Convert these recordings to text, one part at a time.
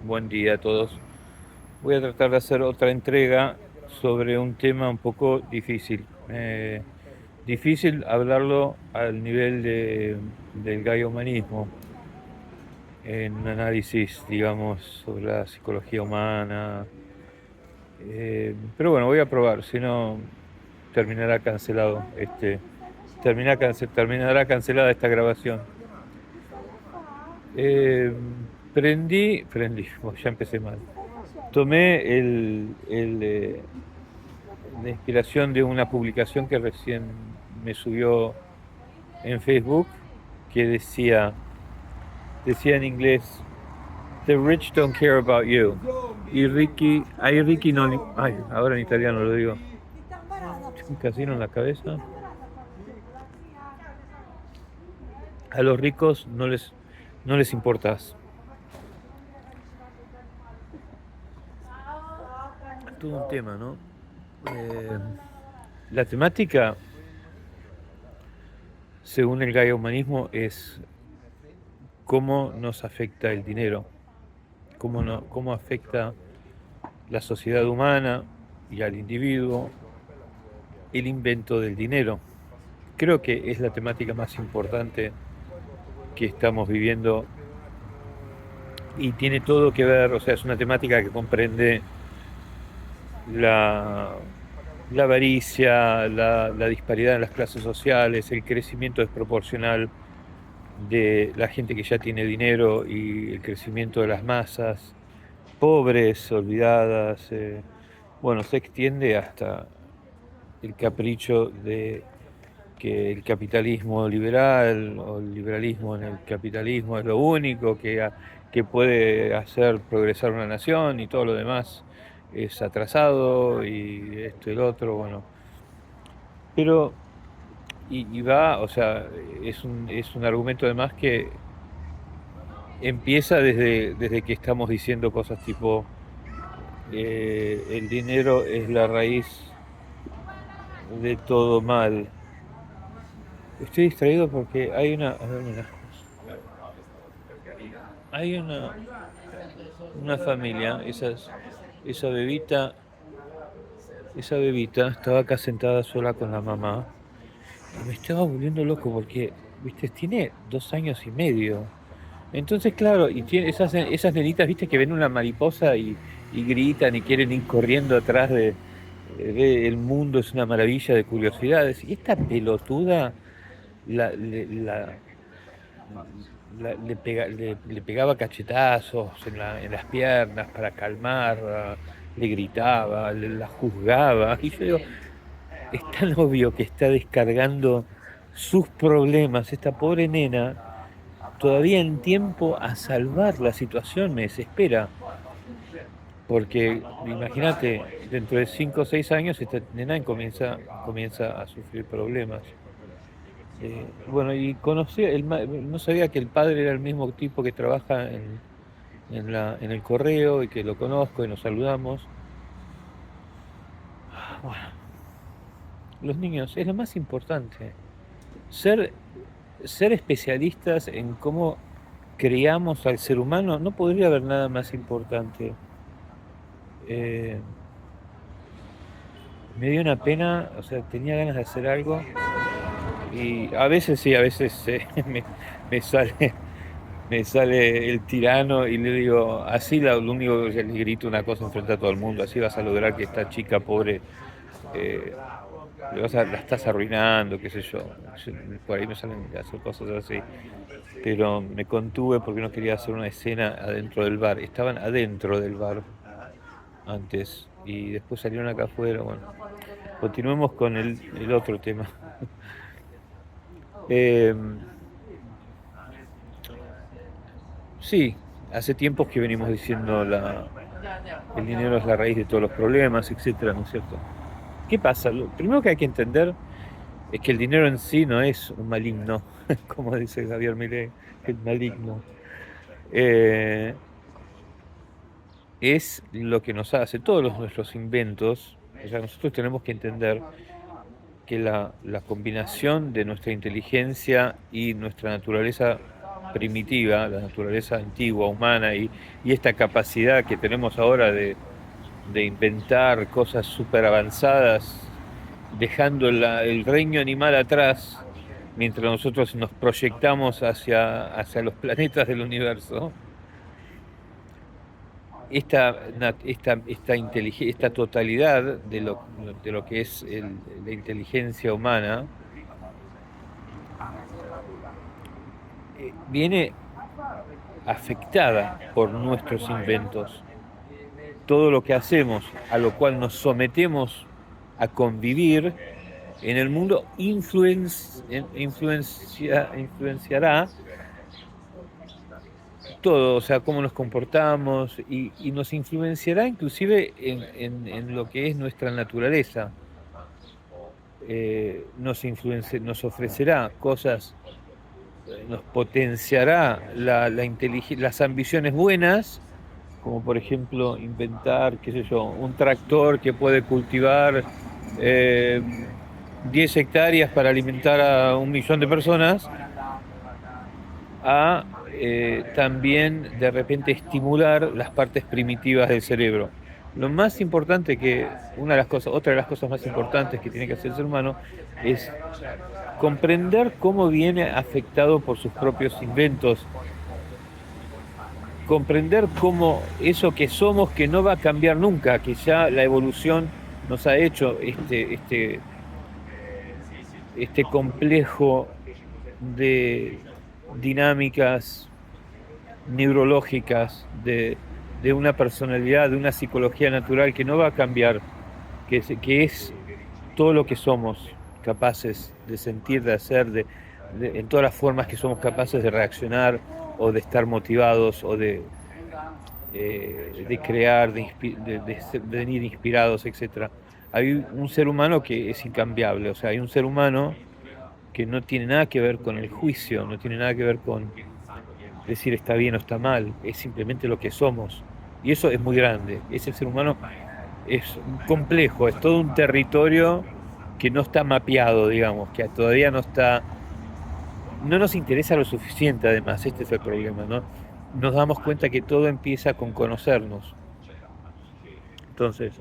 Buen día a todos. Voy a tratar de hacer otra entrega sobre un tema un poco difícil. Difícil hablarlo al nivel del gallo-humanismo, en un análisis, digamos, sobre la psicología humana. Pero bueno, voy a probar, si no terminará cancelado terminará cancelada esta grabación. Eh, prendí, ya empecé mal. Tomé la inspiración de una publicación que recién me subió en Facebook, que decía en inglés, The rich don't care about you. Y Ricky no, ahora en italiano lo digo, un casino en la cabeza. A los ricos no les importas. Todo un tema, ¿no? Eh, la temática, según el gallo humanismo, es cómo nos afecta el dinero, cómo afecta la sociedad humana y al individuo el invento del dinero. Creo que es la temática más importante que estamos viviendo y tiene todo que ver, o sea, es una temática que comprende la, la avaricia, la disparidad en las clases sociales, el crecimiento desproporcional de la gente que ya tiene dinero y el crecimiento de las masas pobres, olvidadas. Bueno, se extiende hasta el capricho de que el capitalismo liberal o el liberalismo en el capitalismo es lo único que puede hacer progresar una nación y todo lo demás es atrasado y esto y lo otro, bueno. Pero, y va, o sea, es un argumento además que empieza desde que estamos diciendo cosas tipo, el dinero es la raíz de todo mal. Estoy distraído porque a ver, mira, hay una familia, esa bebita estaba acá sentada sola con la mamá y me estaba volviendo loco porque, viste, tiene 2 años y medio. Entonces, claro, y tiene esas nenitas, viste, que ven una mariposa y gritan y quieren ir corriendo atrás el mundo es una maravilla de curiosidades. Y esta pelotuda la, le, la- le pegaba cachetazos en las piernas para calmarla, le gritaba, la juzgaba. Y yo digo, es tan obvio que está descargando sus problemas, esta pobre nena, todavía en tiempo a salvar la situación, me desespera. Porque imagínate, dentro de 5 o 6 años esta nena comienza a sufrir problemas. Bueno, y no sabía que el padre era el mismo tipo que trabaja en el correo y que lo conozco y nos saludamos. Bueno, los niños es lo más importante. Ser, ser especialistas en cómo criamos al ser humano, no podría haber nada más importante. Eh, Me dio una pena, o sea, tenía ganas de hacer algo y a veces sí, a veces me sale, me sale el tirano y le digo, así lo único que le grito una cosa enfrente a todo el mundo, así vas a lograr que esta chica pobre, eh, la estás arruinando, qué sé yo. Por ahí me salen a hacer cosas así. Pero me contuve porque no quería hacer una escena adentro del bar. Estaban adentro del bar antes y después salieron acá afuera. Bueno, continuemos con el otro tema. Eh, sí, hace tiempos que venimos diciendo el dinero es la raíz de todos los problemas, etcétera, ¿no es cierto? ¿Qué pasa? Lo primero que hay que entender es que el dinero en sí no es un maligno, como dice Javier Milei, el maligno. Eh, es lo que nos hace, nuestros inventos. O sea, nosotros tenemos que entender que la combinación de nuestra inteligencia y nuestra naturaleza primitiva, la naturaleza antigua, humana, y esta capacidad que tenemos ahora de inventar cosas súper avanzadas, dejando el reino animal atrás, mientras nosotros nos proyectamos hacia los planetas del universo. Esta totalidad de lo que es la inteligencia humana viene afectada por nuestros inventos. Todo lo que hacemos, a lo cual nos sometemos a convivir en el mundo, influenciará todo, o sea, cómo nos comportamos y nos influenciará inclusive en lo que es nuestra naturaleza. Nos ofrecerá cosas, nos potenciará las ambiciones buenas, como por ejemplo inventar, qué sé yo, un tractor que puede cultivar 10 hectáreas para alimentar a 1 millón de personas, a también de repente estimular las partes primitivas del cerebro. Lo más importante otra de las cosas más importantes que tiene que hacer el ser humano es comprender cómo viene afectado por sus propios inventos, comprender cómo eso que somos, que no va a cambiar nunca, que ya la evolución nos ha hecho este complejo de dinámicas neurológicas, de una personalidad, de una psicología natural que no va a cambiar, que es todo lo que somos capaces de sentir, de hacer, en todas las formas que somos capaces de reaccionar o de estar motivados o de crear, de venir inspirados, etc. Hay un ser humano que es incambiable, o sea, hay un ser humano que no tiene nada que ver con el juicio, no tiene nada que ver con decir está bien o está mal, es simplemente lo que somos. Y eso es muy grande. Ese ser humano es complejo, es todo un territorio que no está mapeado, digamos, que todavía no nos interesa lo suficiente, además, este es el problema, ¿no? Nos damos cuenta que todo empieza con conocernos. Entonces,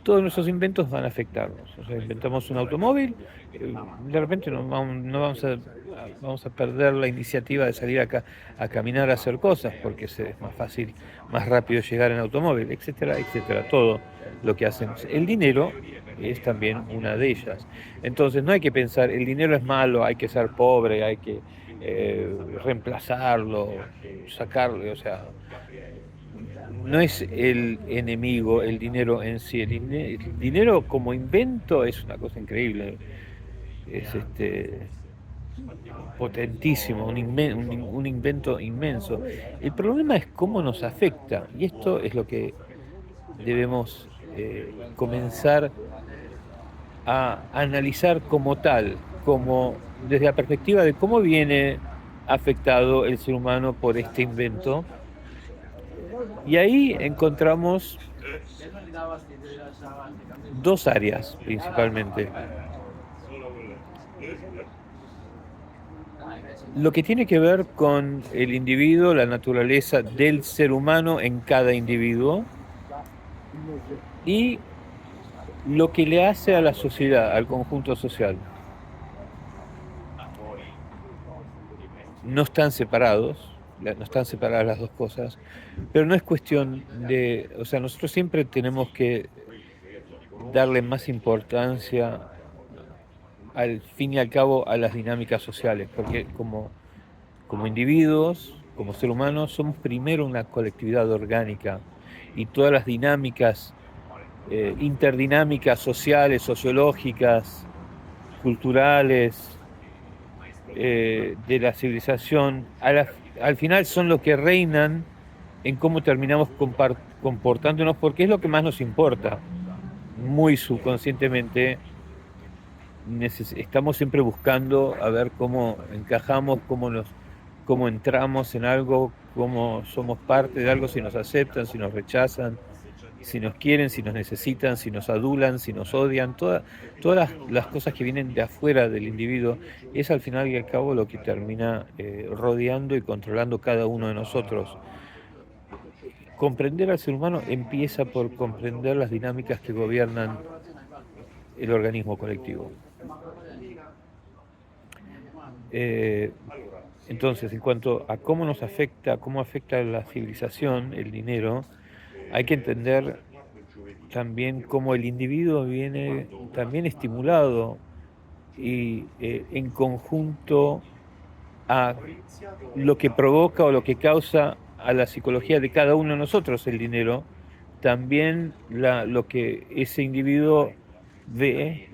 todos nuestros inventos van a afectarnos. O sea, inventamos un automóvil, de repente no vamos a perder la iniciativa de salir acá a caminar, a hacer cosas, porque es más fácil, más rápido llegar en automóvil, etcétera, etcétera. Todo lo que hacemos. El dinero es también una de ellas. Entonces, no hay que pensar, el dinero es malo, hay que ser pobre, hay que reemplazarlo, sacarle, o sea, no es el enemigo el dinero en sí. El dinero como invento es una cosa increíble. Es potentísimo, un invento inmenso. El problema es cómo nos afecta, y esto es lo que debemos comenzar a analizar como tal, como desde la perspectiva de cómo viene afectado el ser humano por este invento. Y ahí encontramos dos áreas principalmente. Lo que tiene que ver con el individuo, la naturaleza del ser humano en cada individuo, y lo que le hace a la sociedad, al conjunto social. No están separadas las dos cosas, pero no es cuestión o sea, nosotros siempre tenemos que darle más importancia al fin y al cabo a las dinámicas sociales, porque como individuos, como ser humanos, somos primero una colectividad orgánica, y todas las dinámicas, interdinámicas sociales, sociológicas, culturales, de la civilización, al final son lo que reinan en cómo terminamos comportándonos, porque es lo que más nos importa. Muy subconscientemente estamos siempre buscando a ver cómo encajamos, cómo entramos en algo, cómo somos parte de algo, si nos aceptan, si nos rechazan, si nos quieren, si nos necesitan, si nos adulan, si nos odian, todas las cosas que vienen de afuera del individuo, es al final y al cabo lo que termina rodeando y controlando cada uno de nosotros. Comprender al ser humano empieza por comprender las dinámicas que gobiernan el organismo colectivo. Eh, entonces, en cuanto a cómo nos afecta, cómo afecta a la civilización, el dinero, hay que entender también cómo el individuo viene también estimulado y en conjunto a lo que provoca o lo que causa a la psicología de cada uno de nosotros el dinero, también lo que ese individuo ve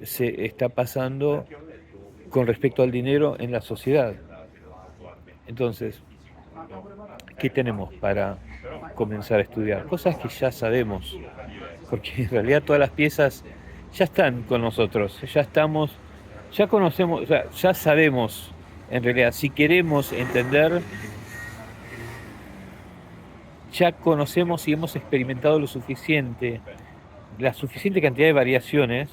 se está pasando con respecto al dinero en la sociedad. Entonces, ¿qué tenemos para comenzar a estudiar? Cosas que ya sabemos, porque en realidad todas las piezas ya están con nosotros, ya estamos, ya conocemos, o sea, ya sabemos, en realidad, si queremos entender, ya conocemos y hemos experimentado lo suficiente, la suficiente cantidad de variaciones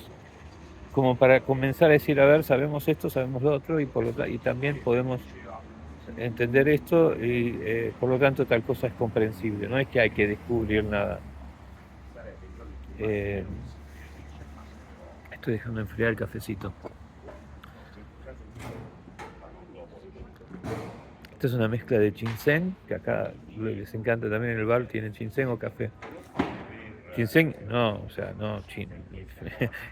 como para comenzar a decir, a ver, sabemos esto, sabemos lo otro, y también podemos entender esto, y por lo tanto tal cosa es comprensible, no es que hay que descubrir nada. Eh, Estoy dejando enfriar el cafecito. Esta es una mezcla de ginseng, que acá les encanta también en el bar, tienen ginseng o café. Ginseng, no, o sea, no chino,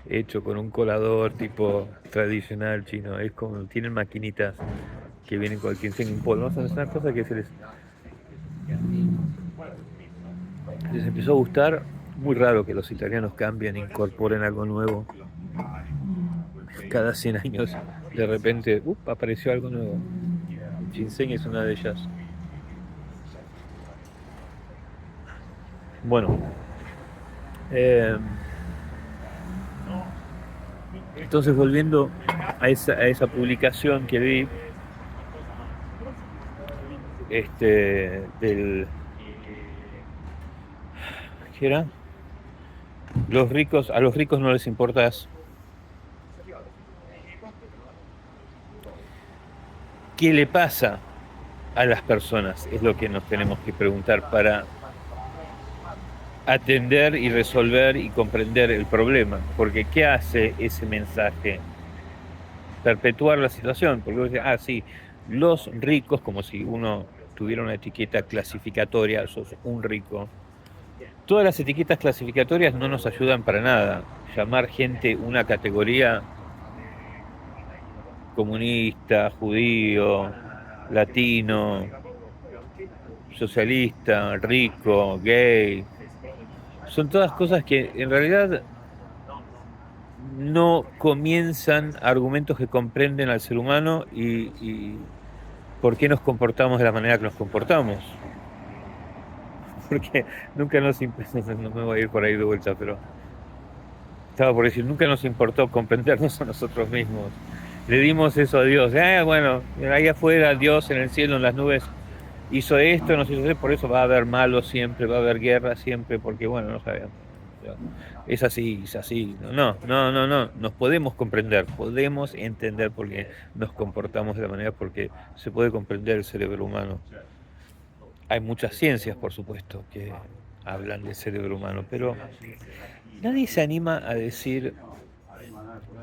hecho con un colador tipo tradicional chino, es como, tienen maquinitas que vienen con el ginseng en polvo, es una cosa que les empezó a gustar, muy raro que los italianos cambien, incorporen algo nuevo, cada 100 años de repente, apareció algo nuevo, el ginseng es una de ellas. Bueno, eh, entonces volviendo a esa publicación que vi, del, ¿qué era? Los ricos, a los ricos no les importas qué le pasa a las personas, es lo que nos tenemos que preguntar para atender y resolver y comprender el problema, porque ¿qué hace ese mensaje? Perpetuar la situación, porque vos decís, sí, los ricos, como si uno tuviera una etiqueta clasificatoria, sos un rico. Todas las etiquetas clasificatorias no nos ayudan para nada. Llamar gente una categoría, comunista, judío, latino, socialista, rico, gay, son todas cosas que en realidad no comienzan argumentos que comprenden al ser humano y por qué nos comportamos de la manera que nos comportamos. Porque nunca nos no me voy a ir por ahí de vuelta, pero estaba por decir, nunca nos importó comprendernos a nosotros mismos. Le dimos eso a Dios. Bueno, ahí afuera, Dios en el cielo, en las nubes, hizo esto, nos hizo eso, por eso va a haber malos siempre, va a haber guerra siempre, porque bueno, no sabemos. Es así, es así. No, no, no, no. Nos podemos comprender, podemos entender por qué nos comportamos de la manera, porque se puede comprender el cerebro humano. Hay muchas ciencias, por supuesto, que hablan del cerebro humano, pero nadie se anima a decir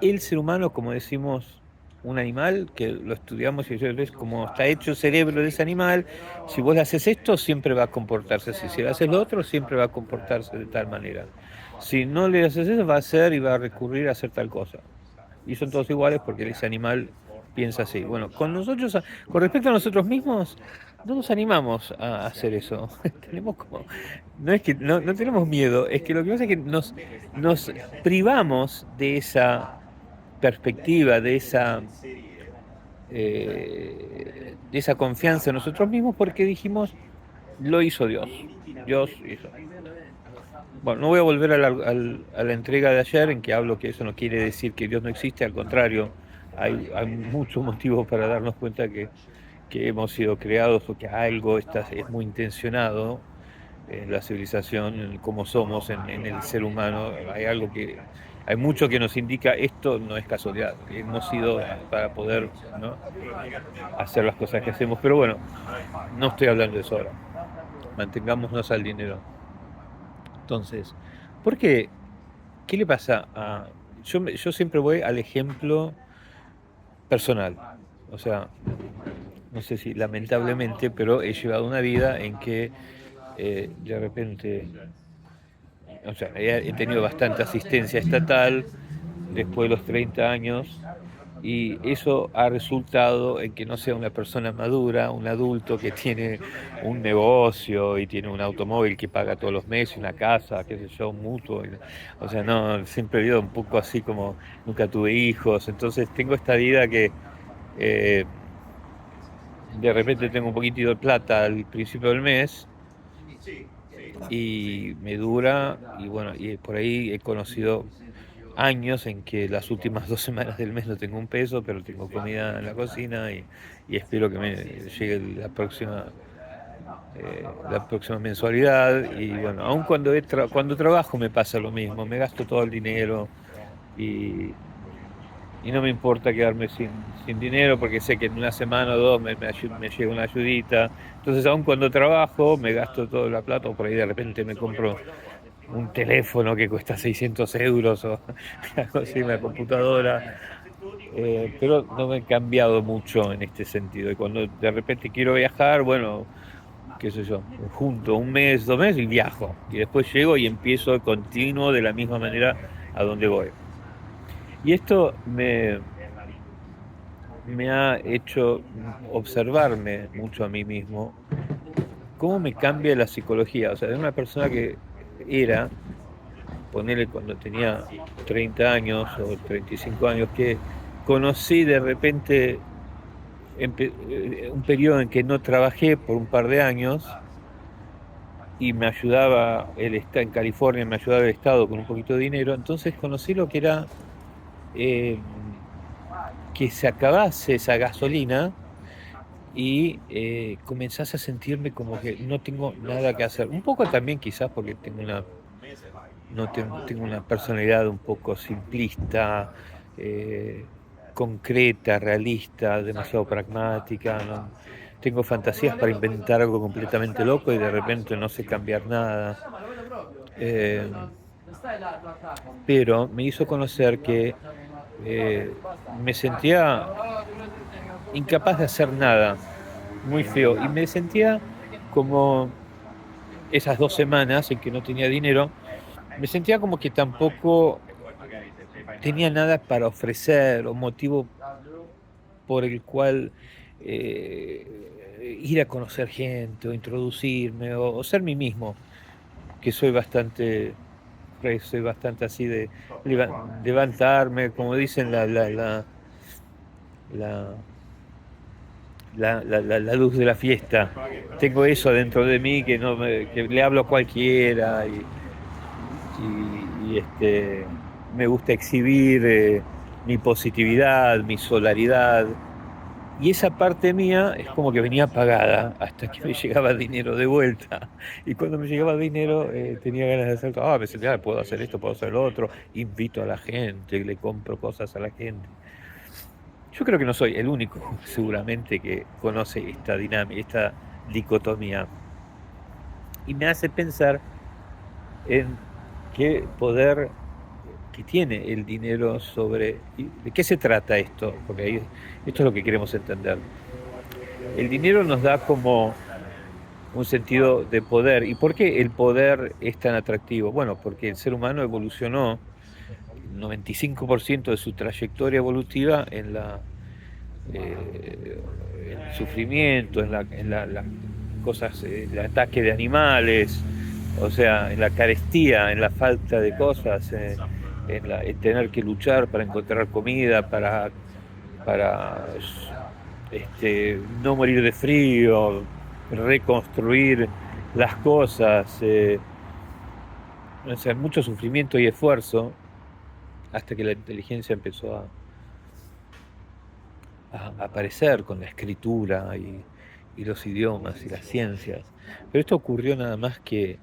el ser humano, como decimos un animal, que lo estudiamos y ves como está hecho el cerebro de ese animal. Si vos le haces esto, siempre va a comportarse así. Si le haces lo otro, siempre va a comportarse de tal manera. Si no le haces eso, va a hacer y va a recurrir a hacer tal cosa. Y son todos iguales porque ese animal piensa así. Bueno, con nosotros, con respecto a nosotros mismos, no nos animamos a hacer eso. Tenemos como, no es que no tenemos miedo, es que lo que pasa es que nos privamos de esa perspectiva, de esa confianza en nosotros mismos, porque dijimos, lo hizo Dios. Dios hizo. Bueno, no voy a volver a la entrega de ayer en que hablo que eso no quiere decir que Dios no existe, al contrario, hay muchos motivos para darnos cuenta que hemos sido creados o que algo es muy intencionado, en la civilización, en cómo somos, en el ser humano. Hay mucho que nos indica esto no es casualidad. Hemos sido para poder, ¿no?, hacer las cosas que hacemos. Pero bueno, no estoy hablando de eso ahora. Mantengámonos al dinero. Entonces, ¿por qué? ¿Qué le pasa a...? Yo siempre voy al ejemplo personal. O sea, no sé si lamentablemente, pero he llevado una vida en que de repente, o sea, he tenido bastante asistencia estatal después de los 30 años y eso ha resultado en que no sea una persona madura, un adulto que tiene un negocio y tiene un automóvil que paga todos los meses, una casa, qué sé yo, un mutuo. O sea, no, siempre he vivido un poco así como nunca tuve hijos, entonces tengo esta vida que eh, de repente tengo un poquitito de plata al principio del mes y me dura y bueno, y por ahí he conocido años en que las últimas 2 semanas del mes no tengo un peso, pero tengo comida en la cocina y espero que me llegue la próxima mensualidad. Y bueno, aun cuando trabajo me pasa lo mismo, me gasto todo el dinero y, y no me importa quedarme sin dinero porque sé que en una semana o dos me llega una ayudita. Entonces, aun cuando trabajo, me gasto toda la plata o por ahí de repente me compro un teléfono que cuesta 600 euros o algo así, una computadora. Pero no me he cambiado mucho en este sentido. Y cuando de repente quiero viajar, bueno, qué sé yo, junto un mes, 2 meses y viajo. Y después llego y empiezo de continuo de la misma manera a donde voy. Y esto me ha hecho observarme mucho a mí mismo, cómo me cambia la psicología. O sea, de una persona que era, ponele cuando tenía 30 años o 35 años, que conocí de repente un periodo en que no trabajé por un par de años y me ayudaba en California, me ayudaba el Estado con un poquito de dinero, entonces conocí lo que era eh, que se acabase esa gasolina y comenzás a sentirme como que no tengo nada que hacer. Un poco también quizás porque tengo una personalidad un poco simplista, eh, concreta, realista, demasiado pragmática, ¿no? Tengo fantasías para inventar algo completamente loco y de repente no sé cambiar nada. Eh, pero me hizo conocer que me sentía incapaz de hacer nada, muy feo, y me sentía como esas 2 semanas en que no tenía dinero, me sentía como que tampoco tenía nada para ofrecer o motivo por el cual ir a conocer gente o introducirme o ser mí mismo, que soy bastante así de levantarme, como dicen, la, la luz de la fiesta. Tengo eso dentro de mí que que le hablo a cualquiera me gusta exhibir mi positividad, mi solaridad. Y esa parte mía es como que venía apagada hasta que me llegaba dinero de vuelta. Y cuando me llegaba dinero tenía ganas de hacer todo. Me sentía, puedo hacer esto, puedo hacer lo otro. Invito a la gente, le compro cosas a la gente. Yo creo que no soy el único, seguramente, que conoce esta dinámica, esta dicotomía. Y me hace pensar en qué poder que tiene el dinero y de qué se trata esto, porque esto es lo que queremos entender. El dinero nos da como un sentido de poder. ¿Y por qué el poder es tan atractivo? Bueno, porque el ser humano evolucionó el 95% de su trayectoria evolutiva en el sufrimiento, las cosas, el ataque de animales, o sea, en la carestía, en la falta de cosas, en tener que luchar para encontrar comida, para no morir de frío, reconstruir las cosas, o sea, mucho sufrimiento y esfuerzo hasta que la inteligencia empezó a aparecer con la escritura y los idiomas y las ciencias. Pero esto ocurrió nada más que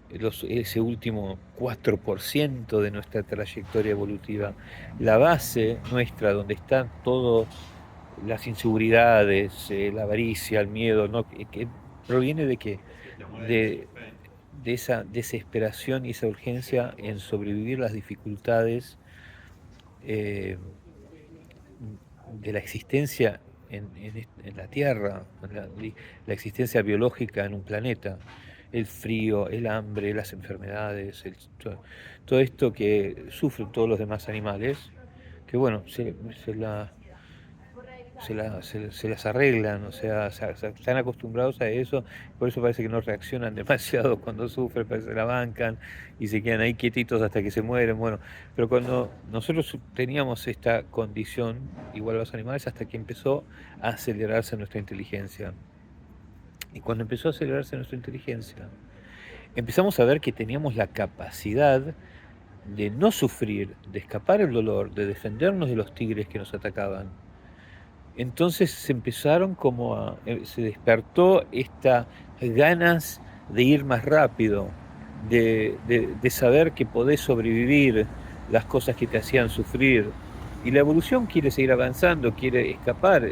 ese último 4% de nuestra trayectoria evolutiva. La base nuestra, donde están todas las inseguridades, la avaricia, el miedo, ¿no? Que proviene de que de, de esa desesperación y esa urgencia en sobrevivir las dificultades eh, de la existencia en la Tierra, la existencia biológica en un planeta, el frío, el hambre, las enfermedades, todo esto que sufren todos los demás animales, que bueno, se las arreglan, o sea, están acostumbrados a eso, por eso parece que no reaccionan demasiado cuando sufren, parece que se la bancan y se quedan ahí quietitos hasta que se mueren. Bueno, pero cuando nosotros teníamos esta condición, igual a los animales, hasta que empezó a acelerarse nuestra inteligencia. Y cuando empezó a acelerarse nuestra inteligencia, empezamos a ver que teníamos la capacidad de no sufrir, de escapar el dolor, de defendernos de los tigres que nos atacaban. Entonces se despertó esta ganas de ir más rápido, de saber que podés sobrevivir las cosas que te hacían sufrir. Y la evolución quiere seguir avanzando, quiere escapar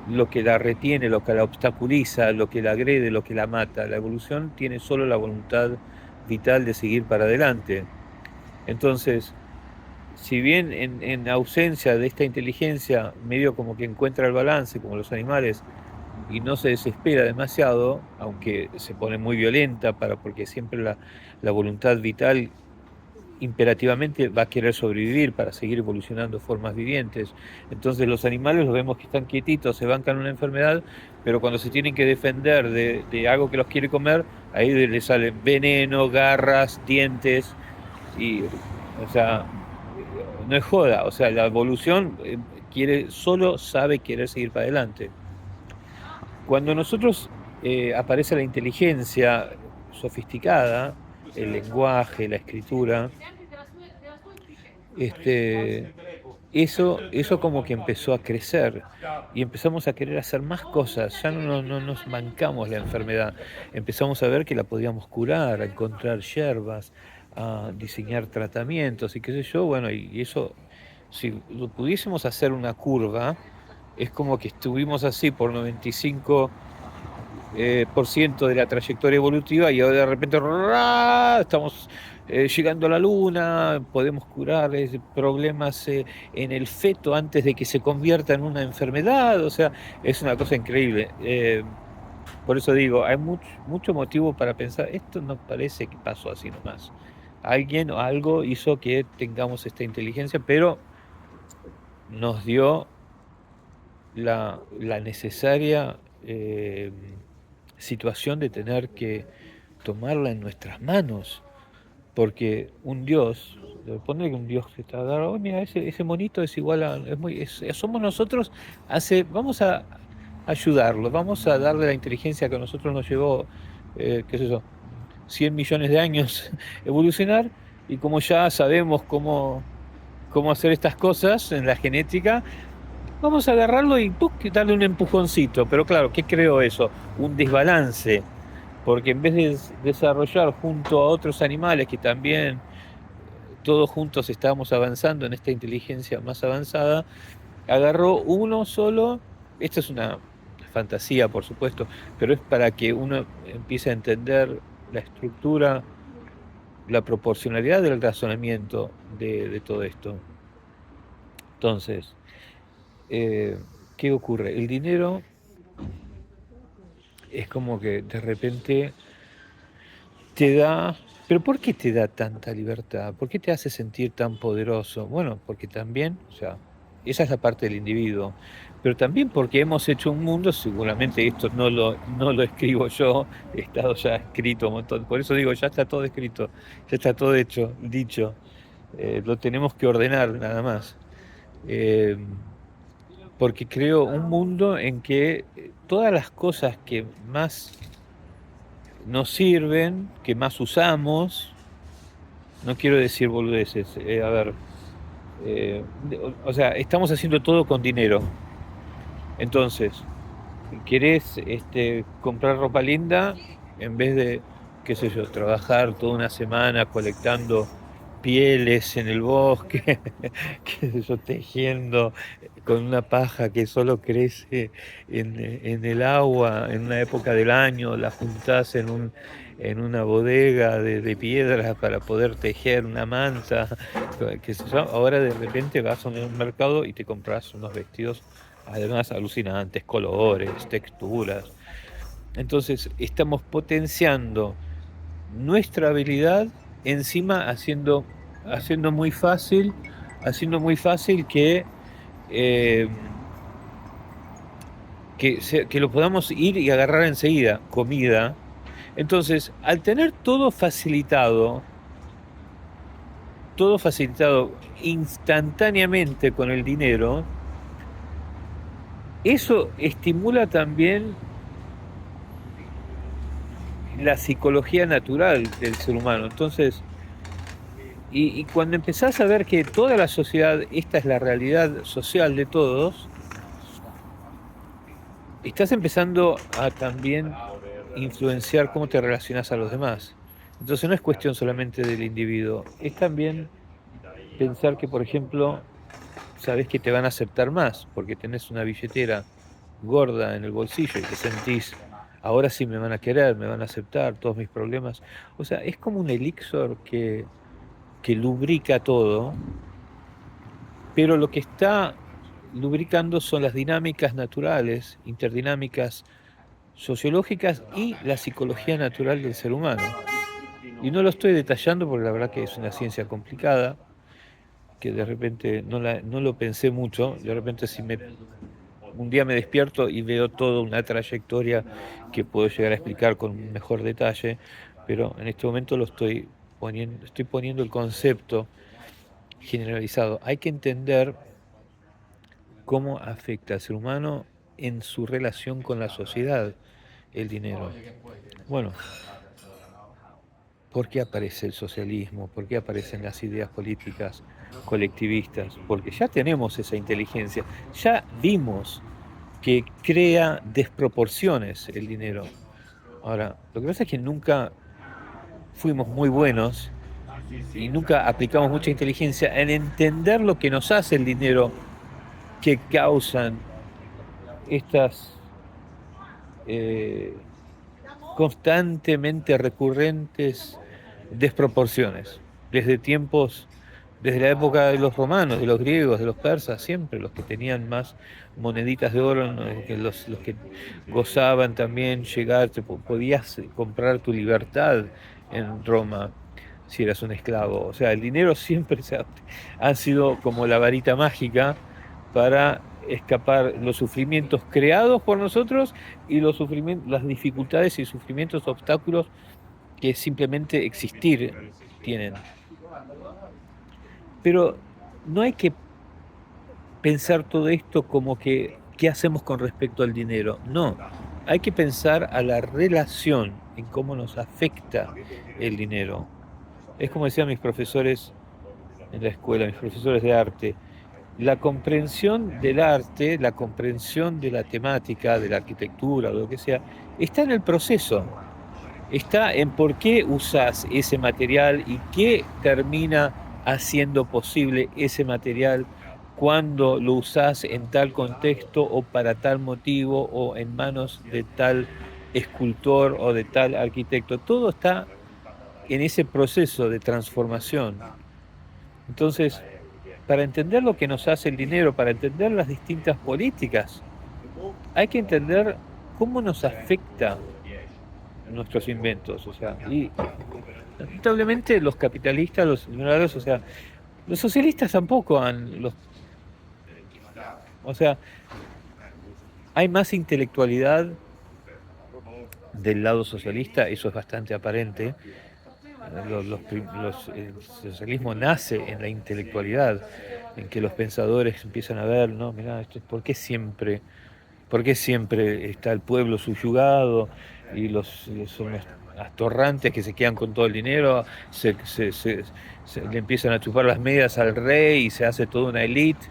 lo que la retiene, lo que la obstaculiza, lo que la agrede, lo que la mata. La evolución tiene solo la voluntad vital de seguir para adelante. Entonces, si bien en ausencia de esta inteligencia, medio como que encuentra el balance, como los animales, y no se desespera demasiado, aunque se pone muy violenta, porque siempre la voluntad vital imperativamente va a querer sobrevivir para seguir evolucionando formas vivientes. Entonces los animales los vemos que están quietitos, se bancan una enfermedad, pero cuando se tienen que defender de algo que los quiere comer, ahí les salen veneno, garras, dientes, y, o sea, no es joda, o sea, la evolución solo sabe querer seguir para adelante. Cuando nosotros aparece la inteligencia sofisticada, el lenguaje, la escritura, este, eso como que empezó a crecer y empezamos a querer hacer más cosas, ya no nos mancamos la enfermedad, empezamos a ver que la podíamos curar, a encontrar hierbas, a diseñar tratamientos y qué sé yo, bueno, y eso, si lo pudiésemos hacer una curva, es como que estuvimos así por 95 por ciento de la trayectoria evolutiva y ahora de repente ¡ra! Estamos llegando a la luna, podemos curar problemas en el feto antes de que se convierta en una enfermedad, o sea, es una cosa increíble. Por eso digo, hay mucho motivo para pensar, esto no parece que pasó así nomás. Alguien o algo hizo que tengamos esta inteligencia, pero nos dio la necesaria situación de tener que tomarla en nuestras manos, porque un Dios, poner que un Dios que está dado, "Oh, mira, ese monito es igual a, somos nosotros, vamos a ayudarlo, vamos a darle la inteligencia que a nosotros nos llevó, qué sé yo, 100 millones de años evolucionar, y como ya sabemos cómo hacer estas cosas en la genética, vamos a agarrarlo y ¡puc! Darle un empujoncito". Pero claro, ¿qué creó eso? Un desbalance, porque en vez de desarrollar junto a otros animales que también todos juntos estábamos avanzando en esta inteligencia más avanzada, agarró uno solo. Esto es una fantasía, por supuesto, pero es para que uno empiece a entender la estructura, la proporcionalidad del razonamiento de todo esto. Entonces, eh, ¿qué ocurre? El dinero es como que de repente te da... Pero ¿por qué te da tanta libertad? ¿Por qué te hace sentir tan poderoso? Bueno, porque también, o sea, esa es la parte del individuo, pero también porque hemos hecho un mundo, seguramente esto no lo escribo yo, he estado ya escrito un montón, por eso digo, ya está todo escrito, ya está todo hecho, dicho, lo tenemos que ordenar nada más. Eh, Porque creo un mundo en que todas las cosas que más nos sirven, que más usamos, no quiero decir boludeces, a ver, o sea, estamos haciendo todo con dinero. Entonces, querés comprar ropa linda, en vez de, qué sé yo, trabajar toda una semana colectando pieles en el bosque, qué sé yo, tejiendo con una paja que solo crece en el agua en una época del año, la juntás en una bodega de piedras para poder tejer una manta, qué sé yo. Ahora de repente vas a un mercado y te compras unos vestidos además alucinantes, colores, texturas. Entonces estamos potenciando nuestra habilidad, encima haciendo muy fácil, haciendo muy fácil eh, que lo podamos ir y agarrar enseguida, comida. Entonces, al tener todo facilitado instantáneamente con el dinero, eso estimula también la psicología natural del ser humano. Entonces, y cuando empezás a ver que toda la sociedad, esta es la realidad social de todos, estás empezando a también influenciar cómo te relacionas a los demás. Entonces no es cuestión solamente del individuo, es también pensar que, por ejemplo, sabes que te van a aceptar más porque tenés una billetera gorda en el bolsillo y te sentís, ahora sí me van a querer, me van a aceptar todos mis problemas. O sea, es como un elixir que lubrica todo, pero lo que está lubricando son las dinámicas naturales, interdinámicas sociológicas y la psicología natural del ser humano. Y no lo estoy detallando porque la verdad que es una ciencia complicada, que de repente no lo pensé mucho, de repente un día me despierto y veo toda una trayectoria que puedo llegar a explicar con un mejor detalle, pero en este momento estoy poniendo el concepto generalizado. Hay que entender cómo afecta al ser humano en su relación con la sociedad el dinero. Bueno, ¿por qué aparece el socialismo? ¿Por qué aparecen las ideas políticas colectivistas? Porque ya tenemos esa inteligencia, ya vimos que crea desproporciones el dinero. Ahora, lo que pasa es que nunca fuimos muy buenos y nunca aplicamos mucha inteligencia en entender lo que nos hace el dinero que causan estas eh, constantemente recurrentes desproporciones, desde desde la época de los romanos, de los griegos, de los persas, siempre los que tenían más moneditas de oro, ¿no? Los que gozaban también podías comprar tu libertad en Roma si eras un esclavo. O sea, el dinero siempre ha sido como la varita mágica para escapar los sufrimientos creados por nosotros y los sufrimientos, las dificultades y sufrimientos, obstáculos que simplemente existir tienen. Pero no hay que pensar todo esto como que qué hacemos con respecto al dinero. No, hay que pensar a la relación en cómo nos afecta el dinero. Es como decían mis profesores en la escuela, mis profesores de arte, la comprensión del arte, la comprensión de la temática, de la arquitectura, o lo que sea, está en el proceso, está en por qué usas ese material y qué termina haciendo posible ese material cuando lo usas en tal contexto o para tal motivo o en manos de tal escultor o de tal arquitecto. Todo está en ese proceso de transformación. Entonces, para entender lo que nos hace el dinero, para entender las distintas políticas, hay que entender cómo nos afecta nuestros inventos. O sea, y lamentablemente los capitalistas, los liberales, o sea, los socialistas tampoco o sea, hay más intelectualidad del lado socialista, eso es bastante aparente. El socialismo nace en la intelectualidad, en que los pensadores empiezan a ver, no, mirá, por qué siempre está el pueblo subyugado y son los atorrantes que se quedan con todo el dinero, le empiezan a chupar las medias al rey y se hace toda una élite?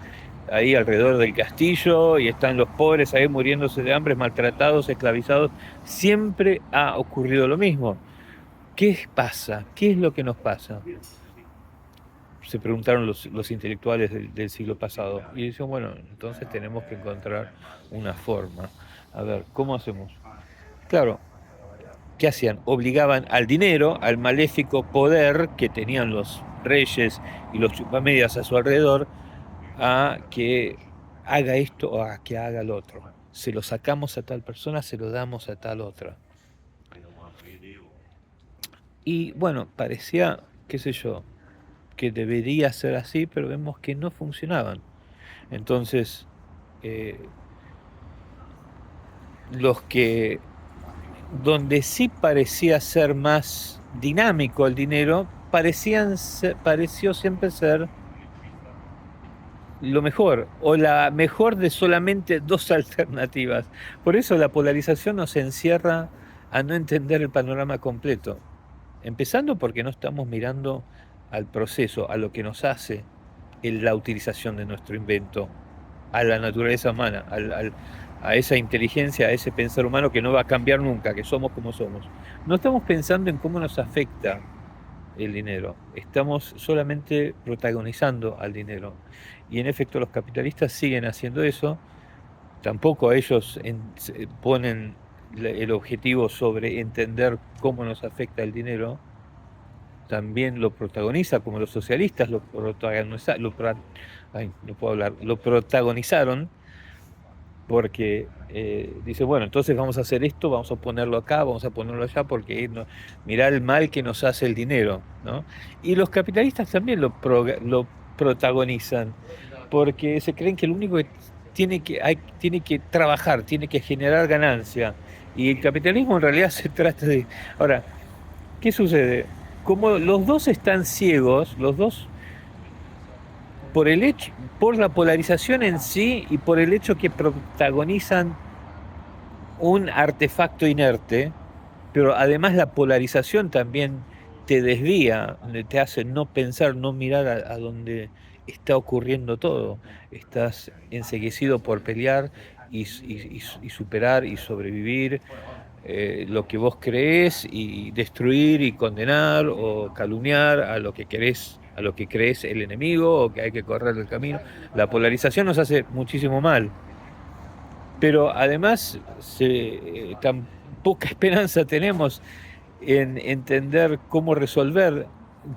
ahí alrededor del castillo y están los pobres ahí muriéndose de hambre, maltratados, esclavizados. Siempre ha ocurrido lo mismo. ¿Qué pasa? ¿Qué es lo que nos pasa? Se preguntaron los intelectuales del siglo pasado. Y dicen, bueno, entonces tenemos que encontrar una forma. A ver, ¿cómo hacemos? Claro, ¿qué hacían? Obligaban al dinero, al maléfico poder que tenían los reyes y los chupamedias a su alrededor, a que haga esto o a que haga lo otro. Se lo sacamos a tal persona, se lo damos a tal otra. Y bueno, parecía, qué sé yo, que debería ser así, pero vemos que no funcionaban. Entonces, eh, los que, donde sí parecía ser más dinámico el dinero, pareció siempre ser lo mejor, o la mejor de solamente dos alternativas. Por eso la polarización nos encierra a no entender el panorama completo. Empezando porque no estamos mirando al proceso, a lo que nos hace la utilización de nuestro invento, a la naturaleza humana, a esa inteligencia, a ese pensar humano que no va a cambiar nunca, que somos como somos. No estamos pensando en cómo nos afecta el dinero, estamos solamente protagonizando al dinero. Y en efecto los capitalistas siguen haciendo eso, tampoco ellos ponen el objetivo sobre entender cómo nos afecta el dinero, también lo protagoniza, como los socialistas no puedo hablar, lo protagonizaron porque dice, bueno, entonces vamos a hacer esto, vamos a ponerlo acá, vamos a ponerlo allá, porque mirá el mal que nos hace el dinero, ¿no? Y los capitalistas también lo protagonizan, porque se creen que lo único que tiene que trabajar, tiene que generar ganancia. Y el capitalismo en realidad se trata de... Ahora, ¿qué sucede? Como los dos están ciegos, los dos por el hecho, por la polarización en sí y por el hecho que protagonizan un artefacto inerte, pero además la polarización también te desvía, te hace no pensar, no mirar a donde está ocurriendo todo. Estás enceguecido por pelear y superar y sobrevivir lo que vos creés y destruir y condenar o calumniar a lo que querés, a lo que crees el enemigo o que hay que correr el camino. La polarización nos hace muchísimo mal, pero además tan poca esperanza tenemos en entender cómo resolver,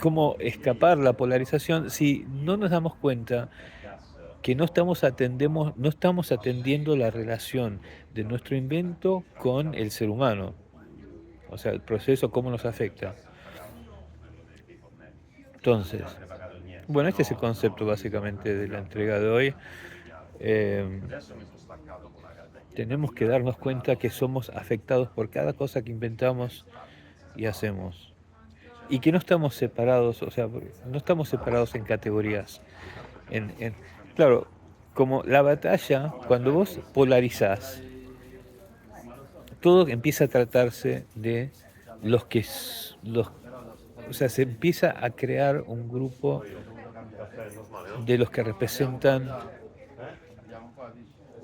cómo escapar la polarización si no nos damos cuenta que no estamos atendiendo la relación de nuestro invento con el ser humano. O sea, el proceso, cómo nos afecta. Entonces, bueno, este es el concepto básicamente de la entrega de hoy. Eh, tenemos que darnos cuenta que somos afectados por cada cosa que inventamos y hacemos. Y que no estamos separados, o sea, no estamos separados en categorías. En, claro, como la batalla, cuando vos polarizás, todo empieza a tratarse de los, o sea, se empieza a crear un grupo de los que representan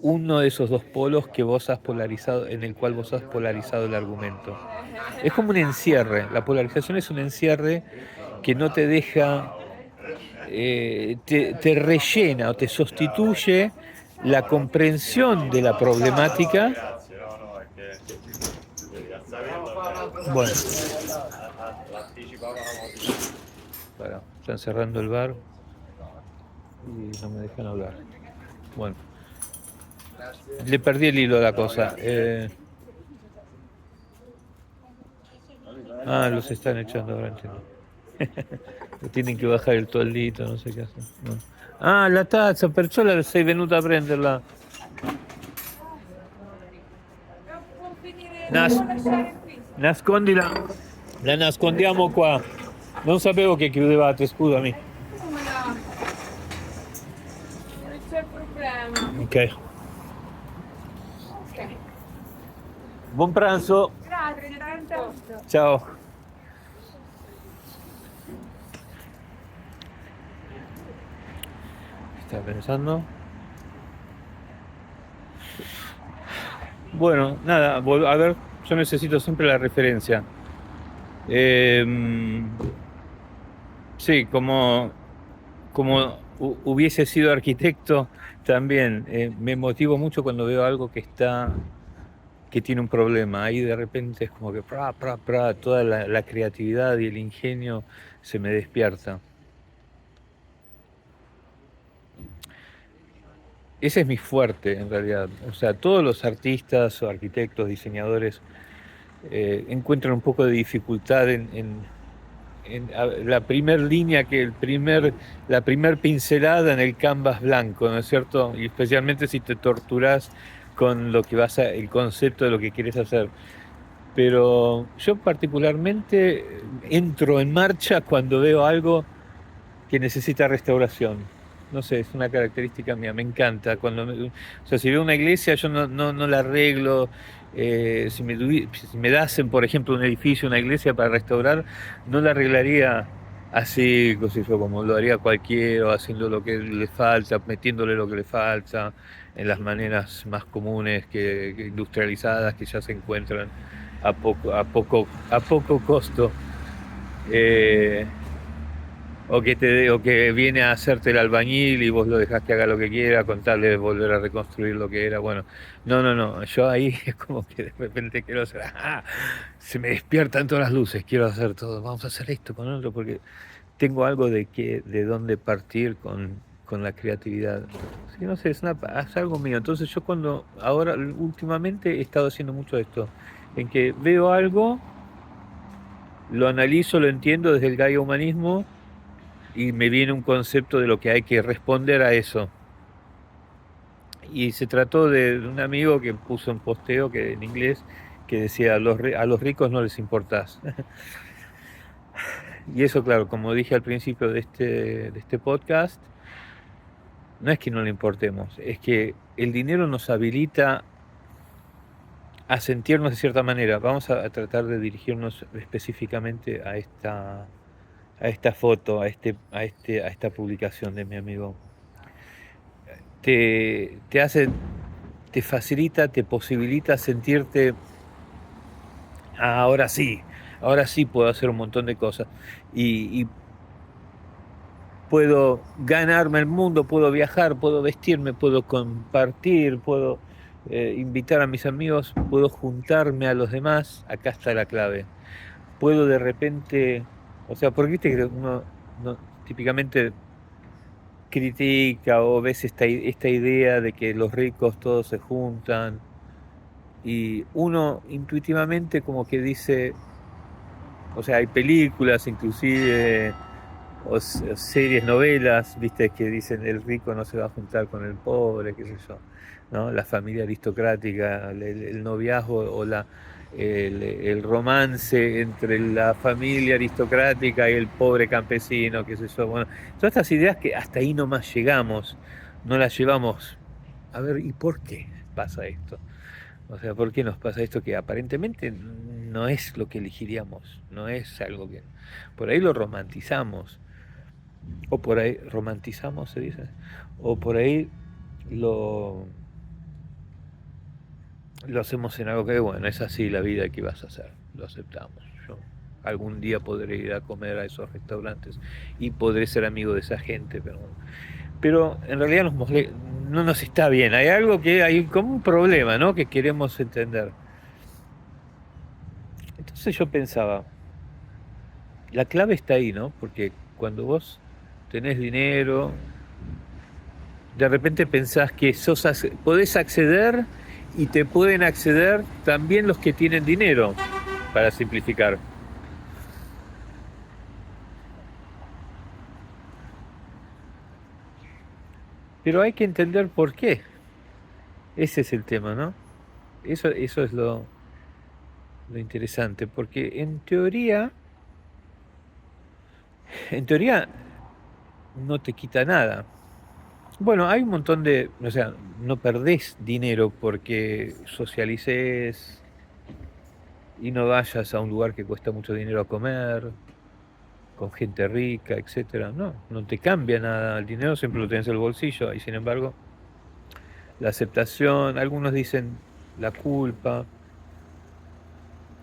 uno de esos dos polos que vos has polarizado, en el cual vos has polarizado el argumento. Es como un encierre, la polarización es un encierre que no te deja, te rellena o te sustituye la comprensión de la problemática. Bueno, están cerrando el bar y no me dejan hablar. Bueno, le perdí el hilo a la cosa. Los están echando ahora, entiendo. Tienen che bajar il tollito, non so che no. La tazza, perciò sei venuta a prenderla. Può finire, Nas- può lasciare qui. nascondila. La nascondiamo qua. Non sapevo che chiudevate, scusami. Come no? Non c'è problema. Ok. Ok. Buon pranzo. Grazie tanto. Ciao. Estaba pensando. Bueno, nada, a ver, yo necesito siempre la referencia. Em, sí, como hubiese sido arquitecto, también me motivo mucho cuando veo algo que tiene un problema. Ahí de repente es como que toda la creatividad y el ingenio se me despierta. Ese es mi fuerte, en realidad. O sea, todos los artistas o arquitectos, diseñadores, encuentran un poco de dificultad la primer línea, la primer pincelada en el canvas blanco, ¿no es cierto? Y especialmente si te torturas con el concepto de lo que quieres hacer. Pero yo particularmente entro en marcha cuando veo algo que necesita restauración. No sé, es una característica mía, me encanta. O sea, si veo una iglesia, yo no la arreglo. Si me dasen, por ejemplo, un edificio, una iglesia para restaurar, no la arreglaría así, como lo haría cualquiera, haciendo lo que le falta, metiéndole lo que le falta, en las maneras más comunes que industrializadas que ya se encuentran a poco costo. Eh, o que viene a hacerte el albañil y vos lo dejás que haga lo que quiera con tal de volver a reconstruir lo que era. Bueno, no. Yo ahí es como que de repente quiero hacer, se me despiertan todas las luces, quiero hacer todo. Vamos a hacer esto con otro porque tengo algo de dónde partir con la creatividad. Sí, no sé, es algo mío. Entonces yo ahora últimamente he estado haciendo mucho esto, en que veo algo, lo analizo, lo entiendo desde el Gaia Humanismo y me viene un concepto de lo que hay que responder a eso. Y se trató de un amigo que puso un posteo que en inglés que decía a los ricos no les importás. Y eso, claro, como dije al principio de este podcast, no es que no le importemos, es que el dinero nos habilita a sentirnos de cierta manera. Vamos a tratar de dirigirnos específicamente a esta foto, a esta publicación de mi amigo. Te hace, te facilita, te posibilita sentirte, ahora sí, ahora sí puedo hacer un montón de cosas y puedo ganarme el mundo, puedo viajar, puedo vestirme, puedo compartir, puedo invitar a mis amigos, puedo juntarme a los demás. Acá está la clave. Puedo de repente, o sea, porque viste que uno típicamente critica o ves esta idea de que los ricos todos se juntan y uno intuitivamente como que dice, o sea, hay películas inclusive o series, novelas, viste, que dicen el rico no se va a juntar con el pobre, qué sé yo, ¿no? La familia aristocrática, el noviazgo o el romance entre la familia aristocrática y el pobre campesino, qué sé yo. Bueno, todas estas ideas que hasta ahí nomás llegamos, no las llevamos. A ver, ¿y por qué pasa esto? O sea, ¿por qué nos pasa esto que aparentemente no es lo que elegiríamos? No es algo que... Por ahí lo romantizamos, o por ahí romantizamos, se dice, o por ahí lo, lo hacemos en algo que, bueno, es así la vida que vas a hacer, lo aceptamos. Yo algún día podré ir a comer a esos restaurantes y podré ser amigo de esa gente, pero en realidad no nos está bien. Hay algo que hay como un problema, ¿no? Que queremos entender. Entonces yo pensaba, la clave está ahí, ¿no? Porque cuando vos tenés dinero, de repente pensás que podés acceder y te pueden acceder también los que tienen dinero, para simplificar. Pero hay que entender por qué. Ese es el tema, ¿no? Eso es lo interesante, porque en teoría no te quita nada. Bueno, hay un montón o sea, no perdés dinero porque socialices y no vayas a un lugar que cuesta mucho dinero a comer, con gente rica, etcétera. No te cambia nada. El dinero siempre lo tenés en el bolsillo y sin embargo, la aceptación, algunos dicen, la culpa,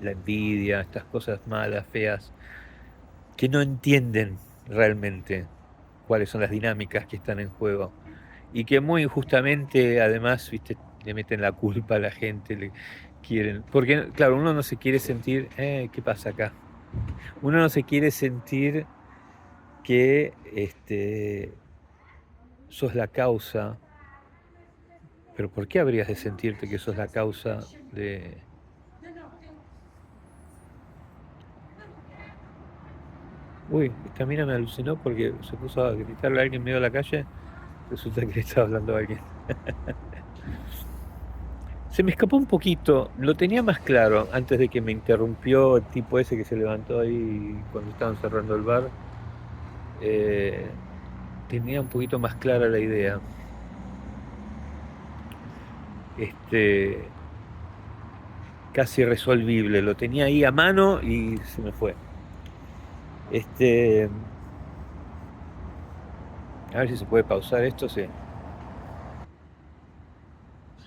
la envidia, estas cosas malas, feas, que no entienden realmente cuáles son las dinámicas que están en juego y que muy injustamente además, viste, le meten la culpa a la gente, le quieren, porque claro, uno no se quiere sentir, ¿qué pasa acá? Uno no se quiere sentir que sos la causa, pero ¿por qué habrías de sentirte que sos la causa de... Uy, esta mina me alucinó porque se puso a gritarle a alguien en medio de la calle, resulta que le estaba hablando a alguien. Se me escapó un poquito, lo tenía más claro antes de que me interrumpió el tipo ese que se levantó ahí cuando estaban cerrando el bar. Eh, tenía un poquito más clara la idea. Este, casi resolvible, lo tenía ahí a mano y se me fue. Este, a ver si se puede pausar esto, sí.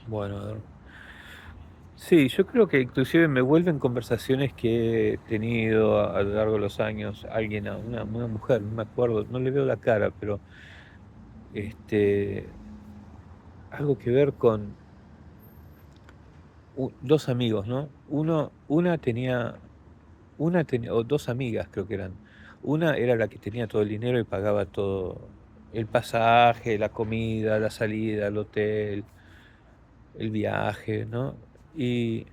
Bueno, a ver. Sí, yo creo que inclusive me vuelven conversaciones que he tenido a lo largo de los años, alguien, una mujer, no me acuerdo, no le veo la cara, pero este, algo que ver con dos amigos, ¿no? O dos amigas creo que eran. Una era la que tenía todo el dinero y pagaba todo, el pasaje, la comida, la salida, el hotel, el viaje, ¿no? Y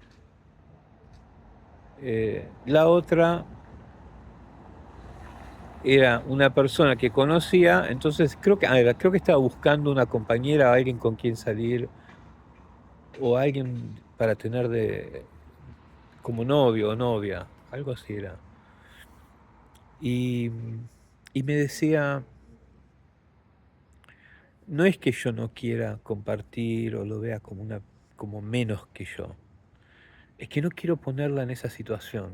la otra era una persona que conocía, entonces creo que estaba buscando una compañera, alguien con quien salir, o alguien para tener de como novio o novia, algo así era. Y, y me decía, no es que yo no quiera compartir o lo vea como como menos que yo, es que no quiero ponerla en esa situación,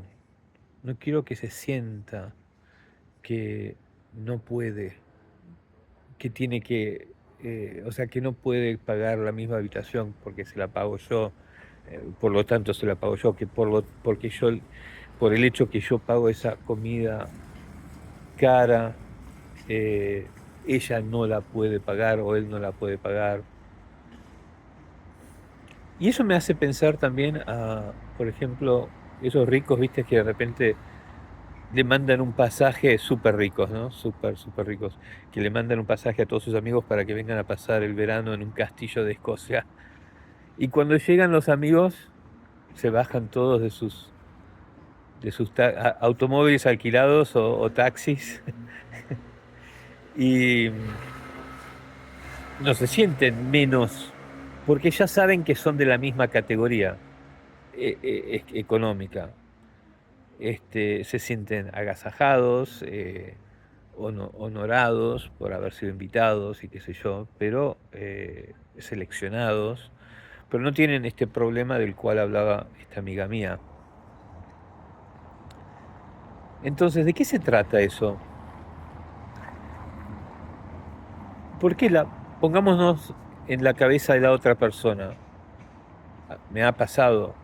no quiero que se sienta que no puede, que tiene que, o sea, que no puede pagar la misma habitación porque se la pago yo, por lo tanto se la pago yo, que porque yo, por el hecho que yo pago esa comida cara, eh, ella no la puede pagar o él no la puede pagar. Y eso me hace pensar también a, por ejemplo, esos ricos, viste, que de repente le mandan un pasaje, súper ricos, ¿no? Súper, súper ricos, que le mandan un pasaje a todos sus amigos para que vengan a pasar el verano en un castillo de Escocia. Y cuando llegan los amigos, se bajan todos de sus automóviles alquilados o taxis y no se sienten menos, porque ya saben que son de la misma categoría económica. Se sienten agasajados, honorados por haber sido invitados y qué sé yo, pero seleccionados, pero no tienen este problema del cual hablaba esta amiga mía. Entonces, ¿de qué se trata eso? ¿Por qué pongámonos en la cabeza de la otra persona? Me ha pasado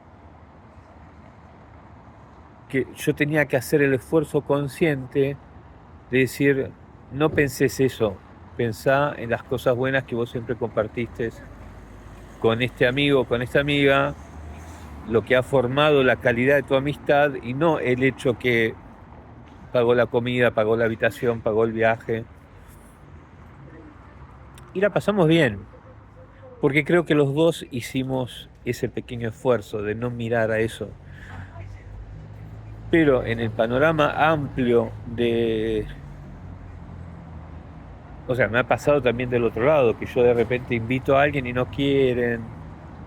que yo tenía que hacer el esfuerzo consciente de decir, no pensés eso, pensá en las cosas buenas que vos siempre compartiste con este amigo, con esta amiga, lo que ha formado la calidad de tu amistad y no el hecho que pagó la comida, pagó la habitación, pagó el viaje. Y la pasamos bien, porque creo que los dos hicimos ese pequeño esfuerzo de no mirar a eso. Pero en el panorama amplio o sea, me ha pasado también del otro lado, que yo de repente invito a alguien y no quieren,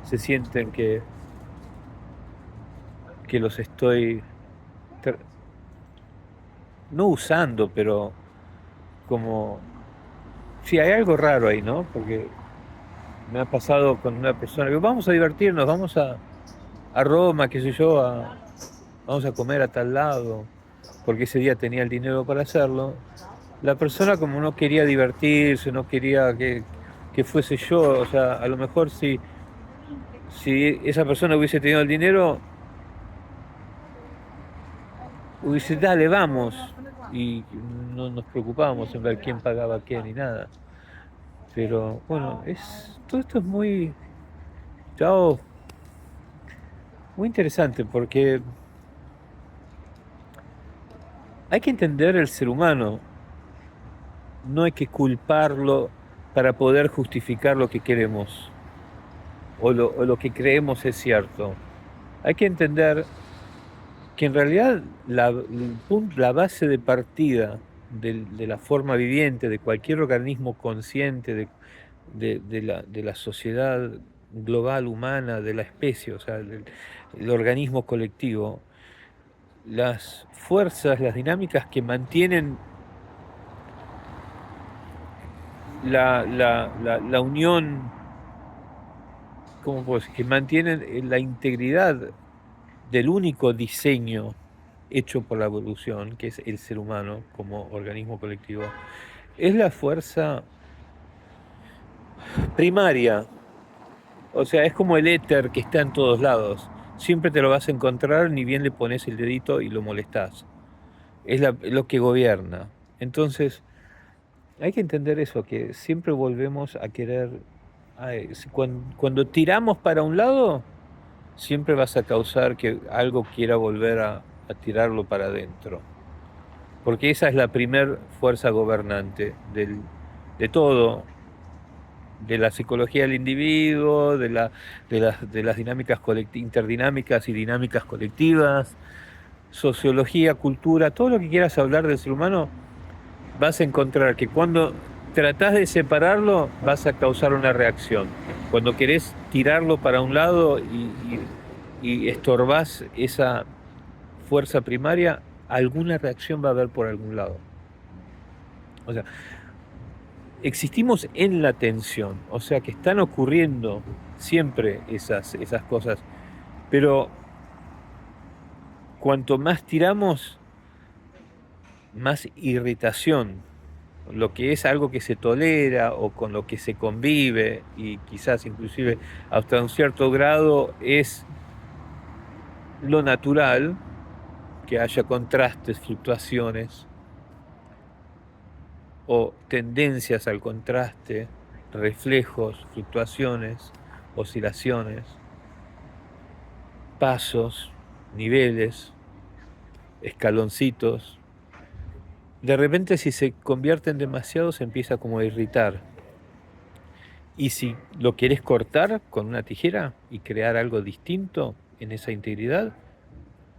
se sienten que los estoy, no usando, pero como, sí, hay algo raro ahí, ¿no? Porque me ha pasado con una persona, que vamos a divertirnos, vamos a Roma, qué sé yo, vamos a comer a tal lado, porque ese día tenía el dinero para hacerlo. La persona como no quería divertirse, no quería que fuese yo, o sea, a lo mejor si si esa persona hubiese tenido el dinero, hubiese, dale, vamos. Y no nos preocupábamos en ver quién pagaba qué ni nada. Pero bueno, todo esto es muy, Chao, muy interesante porque hay que entender el ser humano, no hay que culparlo para poder justificar lo que queremos o lo que creemos es cierto. Hay que entender que en realidad la base de partida de la forma viviente, de cualquier organismo consciente, de la sociedad global humana, de la especie, o sea, el organismo colectivo, las fuerzas, las dinámicas que mantienen la unión, ¿cómo puedo decir? Que mantienen la integridad del único diseño hecho por la evolución, que es el ser humano como organismo colectivo, es la fuerza primaria. O sea, es como el éter que está en todos lados. Siempre te lo vas a encontrar, ni bien le pones el dedito y lo molestás. Lo que gobierna. Entonces, hay que entender eso, que siempre volvemos a querer... cuando tiramos para un lado, siempre vas a causar que algo quiera volver a tirarlo para adentro. Porque esa es la primer fuerza gobernante de todo, de la psicología del individuo, de las dinámicas interdinámicas y dinámicas colectivas, sociología, cultura, todo lo que quieras hablar del ser humano, vas a encontrar que cuando tratás de separarlo, vas a causar una reacción. Cuando querés tirarlo para un lado y estorbás esa fuerza primaria, alguna reacción va a haber por algún lado. O sea, existimos en la tensión, o sea que están ocurriendo siempre esas cosas, pero cuanto más tiramos, más irritación, lo que es algo que se tolera o con lo que se convive y quizás inclusive hasta un cierto grado es lo natural, que haya contrastes, fluctuaciones o tendencias al contraste, reflejos, fluctuaciones, oscilaciones, pasos, niveles, escaloncitos. De repente si se convierten demasiado se empieza como a irritar. Y si lo querés cortar con una tijera y crear algo distinto en esa integridad,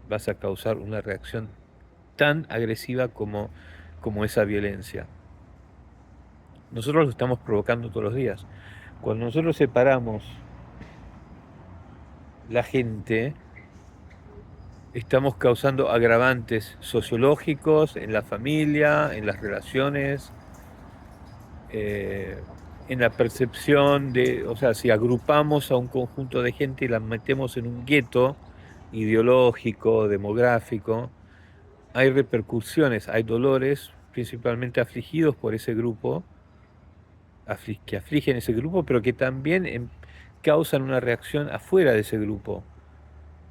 vas a causar una reacción tan agresiva como esa violencia. Nosotros lo estamos provocando todos los días. Cuando nosotros separamos la gente, estamos causando agravantes sociológicos en la familia, en las relaciones, en la percepción o sea, si agrupamos a un conjunto de gente y la metemos en un gueto ideológico, demográfico, hay repercusiones, hay dolores, principalmente afligidos por ese grupo, que afligen ese grupo, pero que también causan una reacción afuera de ese grupo,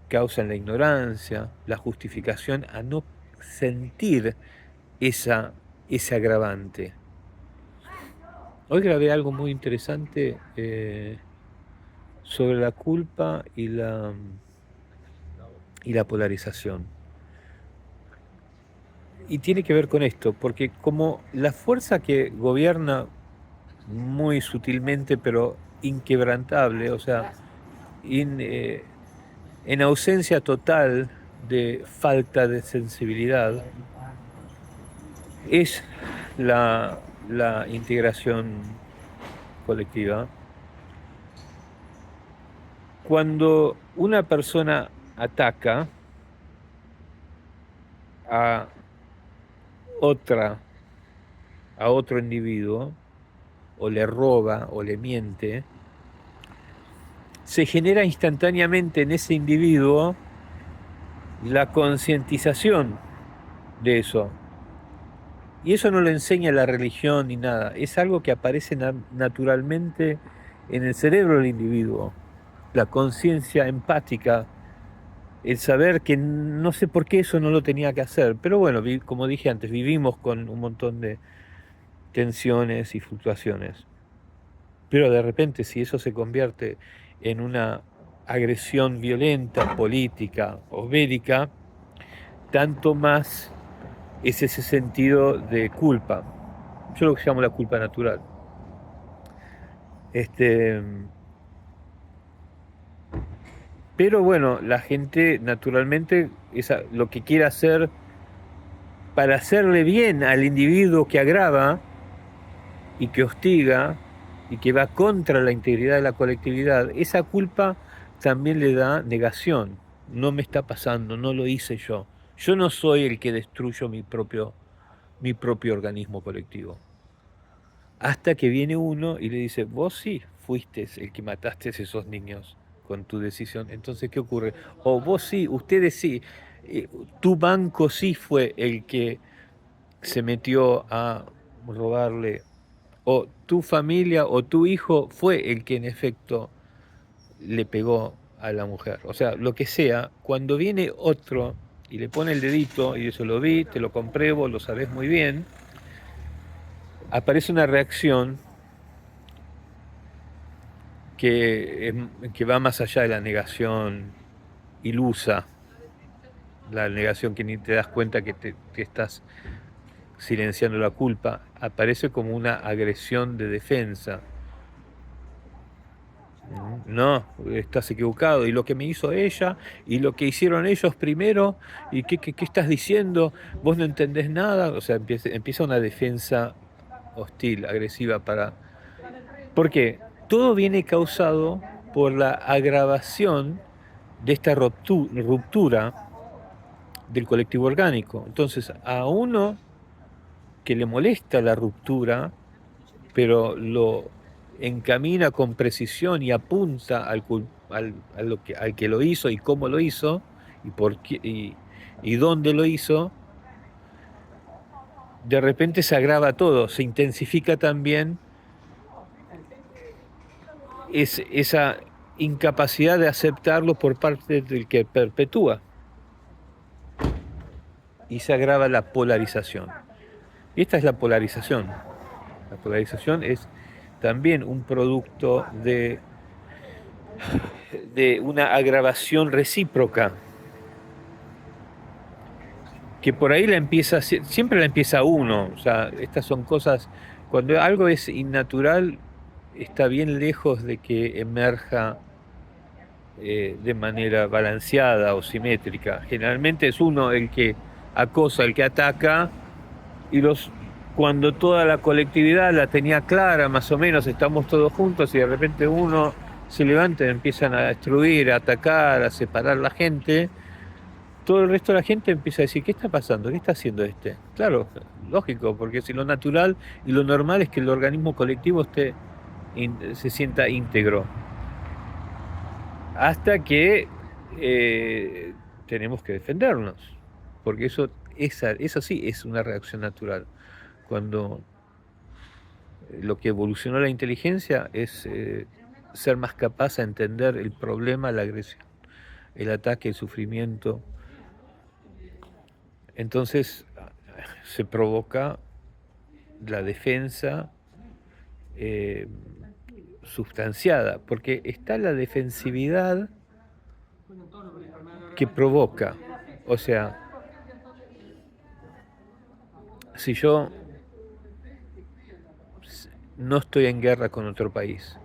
causan la ignorancia, la justificación a no sentir ese agravante. Hoy grabé algo muy interesante sobre la culpa y la polarización. Y tiene que ver con esto, porque como la fuerza que gobierna muy sutilmente, pero inquebrantable, o sea, en ausencia total de falta de sensibilidad, es la integración colectiva. Cuando una persona ataca a otra, a otro individuo, o le roba o le miente, se genera instantáneamente en ese individuo la concientización de eso. Y eso no lo enseña la religión ni nada, es algo que aparece naturalmente en el cerebro del individuo. la conciencia empática, el saber que no sé por qué eso no lo tenía que hacer, pero bueno, como dije antes, vivimos con un montón de tensiones y fluctuaciones, pero de repente si eso se convierte en una agresión violenta, política o bélica, tanto más es ese sentido de culpa. Yo lo que llamo la culpa natural. Este, pero bueno, la gente naturalmente lo que quiere hacer para hacerle bien al individuo que agrava y que hostiga y que va contra la integridad de la colectividad, esa culpa también le da negación. No me está pasando, no lo hice yo. Yo no soy el que destruyo mi propio organismo colectivo. Hasta que viene uno y le dice, vos sí fuiste el que mataste a esos niños con tu decisión. Entonces, ¿qué ocurre? O vos sí, ustedes sí, tu banco sí fue el que se metió a robarle, o tu familia o tu hijo fue el que en efecto le pegó a la mujer. O sea, lo que sea, cuando viene otro y le pone el dedito y eso lo vi, te lo compruebo, lo sabes muy bien, aparece una reacción que va más allá de la negación ilusa, la negación que ni te das cuenta que estás silenciando la culpa, aparece como una agresión de defensa. No, estás equivocado. Y lo que me hizo ella, y lo que hicieron ellos primero, y qué estás diciendo, vos no entendés nada. O sea, empieza una defensa hostil, agresiva para... ¿Por qué? Todo viene causado por la agravación de esta ruptura del colectivo orgánico. Entonces, a uno que le molesta la ruptura, pero lo encamina con precisión y apunta al que lo hizo y cómo lo hizo y por qué y dónde lo hizo, de repente se agrava todo, se intensifica también esa incapacidad de aceptarlo por parte del que perpetúa y se agrava la polarización. Y esta es la polarización. La polarización es también un producto de una agravación recíproca, que por ahí siempre la empieza uno. O sea, estas son cosas, cuando algo es innatural, está bien lejos de que emerja de manera balanceada o simétrica. Generalmente es uno el que acosa, el que ataca, y cuando toda la colectividad la tenía clara, más o menos, estamos todos juntos, y de repente uno se levanta y empiezan a destruir, a atacar, a separar la gente, todo el resto de la gente empieza a decir, ¿qué está pasando? ¿Qué está haciendo este? Claro, lógico, porque si lo natural y lo normal es que el organismo colectivo se sienta íntegro. Hasta que tenemos que defendernos, porque eso sí es una reacción natural. Cuando lo que evolucionó la inteligencia es ser más capaz de entender el problema, la agresión, el ataque, el sufrimiento. Entonces se provoca la defensa eh, sustanciada, porque está la defensividad que provoca. O sea, si yo no estoy en guerra con otro país,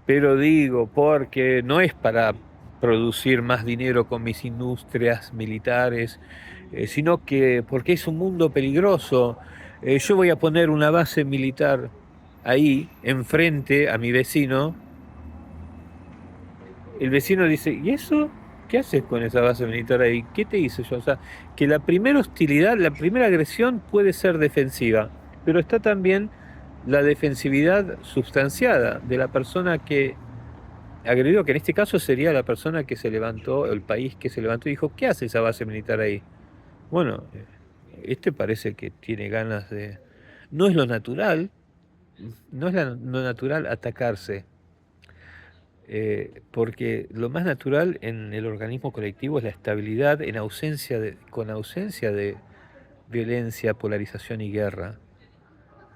pero digo, porque no es para producir más dinero con mis industrias militares, sino que porque es un mundo peligroso, yo voy a poner una base militar ahí, enfrente a mi vecino. El vecino dice, ¿y eso? ¿Qué haces con esa base militar ahí? ¿Qué te hice yo? O sea, que la primera hostilidad, la primera agresión puede ser defensiva, pero está también la defensividad sustanciada de la persona que agredió, que en este caso sería la persona que se levantó, el país que se levantó y dijo, ¿qué hace esa base militar ahí? Bueno, este parece que tiene ganas de... No es lo natural, no es lo natural atacarse. porque lo más natural en el organismo colectivo es la estabilidad con ausencia de violencia, polarización y guerra.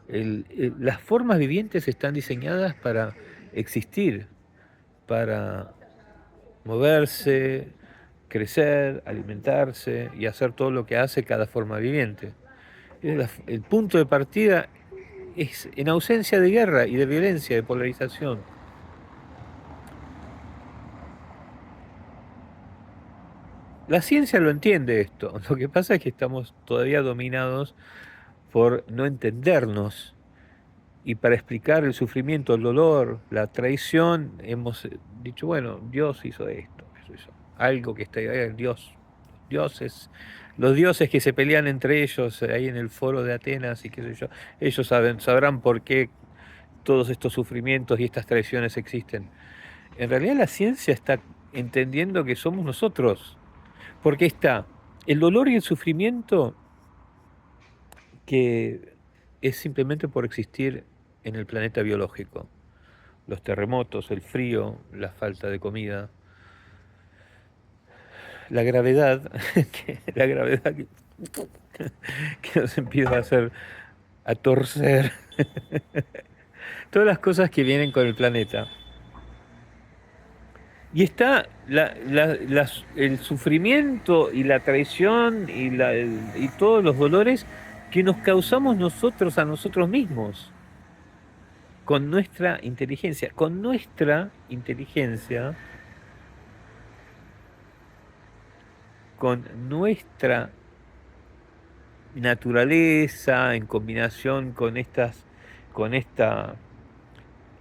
Las formas vivientes están diseñadas para existir, para moverse, crecer, alimentarse y hacer todo lo que hace cada forma viviente. El punto de partida es en ausencia de guerra y de violencia, de polarización. La ciencia lo entiende esto. Lo que pasa es que estamos todavía dominados por no entendernos. Y para explicar el sufrimiento, el dolor, la traición, hemos dicho, bueno, Dios hizo esto, eso hizo algo que está ahí, Dios, los dioses que se pelean entre ellos ahí en el foro de Atenas y qué sé yo, ellos sabrán por qué todos estos sufrimientos y estas traiciones existen. En realidad la ciencia está entendiendo que somos nosotros, porque está el dolor y el sufrimiento que es simplemente por existir en el planeta biológico. Los terremotos, el frío, la falta de comida, la gravedad, la gravedad que nos empieza a hacer, a torcer, todas las cosas que vienen con el planeta. Y está el sufrimiento y la traición y todos los dolores que nos causamos nosotros a nosotros mismos, con nuestra inteligencia. Con nuestra inteligencia, con nuestra naturaleza, en combinación con esta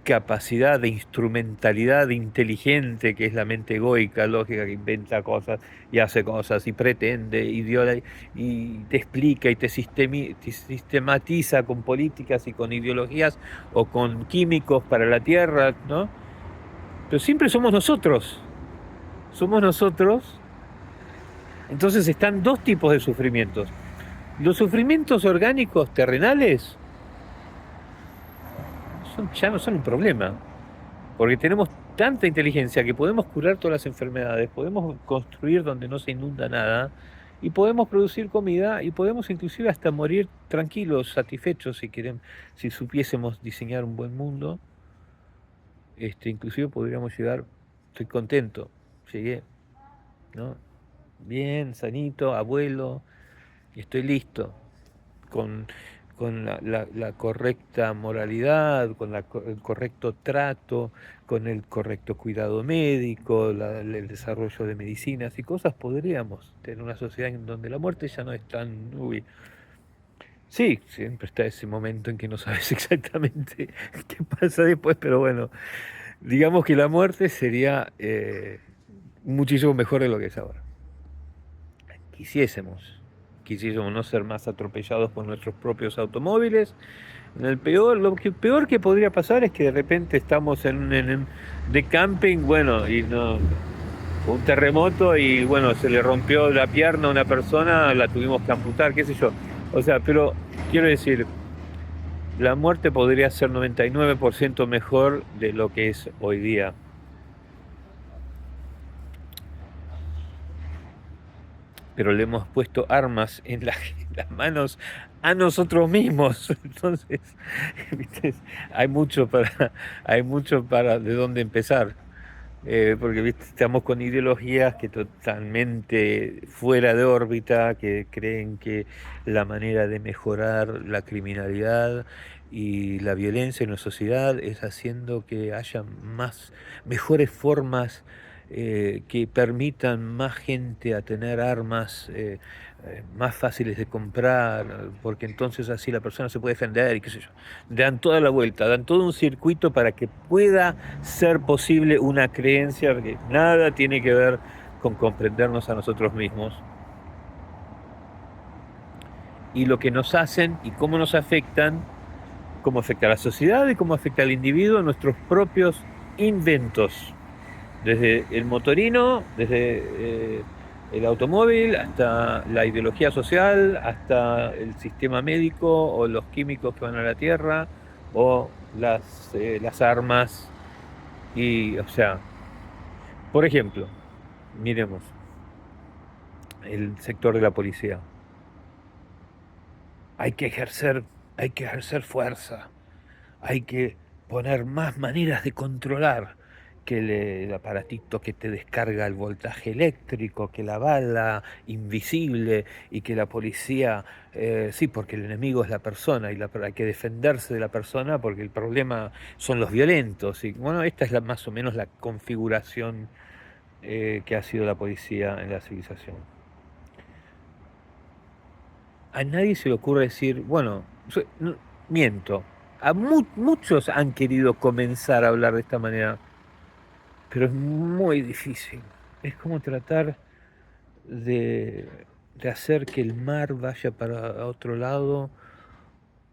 capacidad de instrumentalidad inteligente que es la mente egoica, lógica, que inventa cosas y hace cosas y pretende y te explica y te sistematiza con políticas y con ideologías o con químicos para la tierra, ¿no? Pero siempre somos nosotros. Entonces están dos tipos de sufrimientos. Los sufrimientos orgánicos terrenales ya no son un problema, porque tenemos tanta inteligencia que podemos curar todas las enfermedades, podemos construir donde no se inunda nada, y podemos producir comida, y podemos inclusive hasta morir tranquilos, satisfechos, si supiésemos diseñar un buen mundo. Inclusive podríamos llegar, estoy contento, llegué, ¿no? Bien, sanito, abuelo, y estoy listo, con la correcta moralidad, con el correcto trato, con el correcto cuidado médico, el desarrollo de medicinas y cosas, podríamos tener una sociedad en donde la muerte ya no es tan... Uy. Sí, siempre está ese momento en que no sabes exactamente qué pasa después, pero bueno, digamos que la muerte sería muchísimo mejor de lo que es ahora. Quisiésemos no ser más atropellados por nuestros propios automóviles. Lo peor que podría pasar es que de repente estamos de camping, bueno, y no, un terremoto y bueno, se le rompió la pierna a una persona, la tuvimos que amputar, qué sé yo. O sea, pero quiero decir, la muerte podría ser 99% mejor de lo que es hoy día. Pero le hemos puesto armas en las manos a nosotros mismos. Entonces, ¿viste? Hay mucho para de dónde empezar. Porque ¿viste? Estamos con ideologías que totalmente fuera de órbita, que creen que la manera de mejorar la criminalidad y la violencia en la sociedad es haciendo que haya mejores formas que permitan más gente a tener armas más fáciles de comprar, porque entonces así la persona se puede defender y qué sé yo. Dan toda la vuelta, dan todo un circuito para que pueda ser posible una creencia que nada tiene que ver con comprendernos a nosotros mismos y lo que nos hacen y cómo nos afectan, cómo afecta a la sociedad y cómo afecta al individuo, nuestros propios inventos. Desde el motorino, desde el automóvil, hasta la ideología social, hasta el sistema médico o los químicos que van a la tierra o las armas Y, o sea, por ejemplo, miremos el sector de la policía. Hay que ejercer, hay que ejercer fuerza, hay que poner más maneras de controlar que el aparatito que te descarga el voltaje eléctrico, que la bala invisible y que la policía, sí, porque el enemigo es la persona y hay que defenderse de la persona porque el problema son los violentos. Y bueno, esta es más o menos la configuración que ha sido la policía en la civilización. A nadie se le ocurre decir, bueno, miento, muchos han querido comenzar a hablar de esta manera, pero es muy difícil. Es como tratar de, de hacer que el mar vaya para otro lado,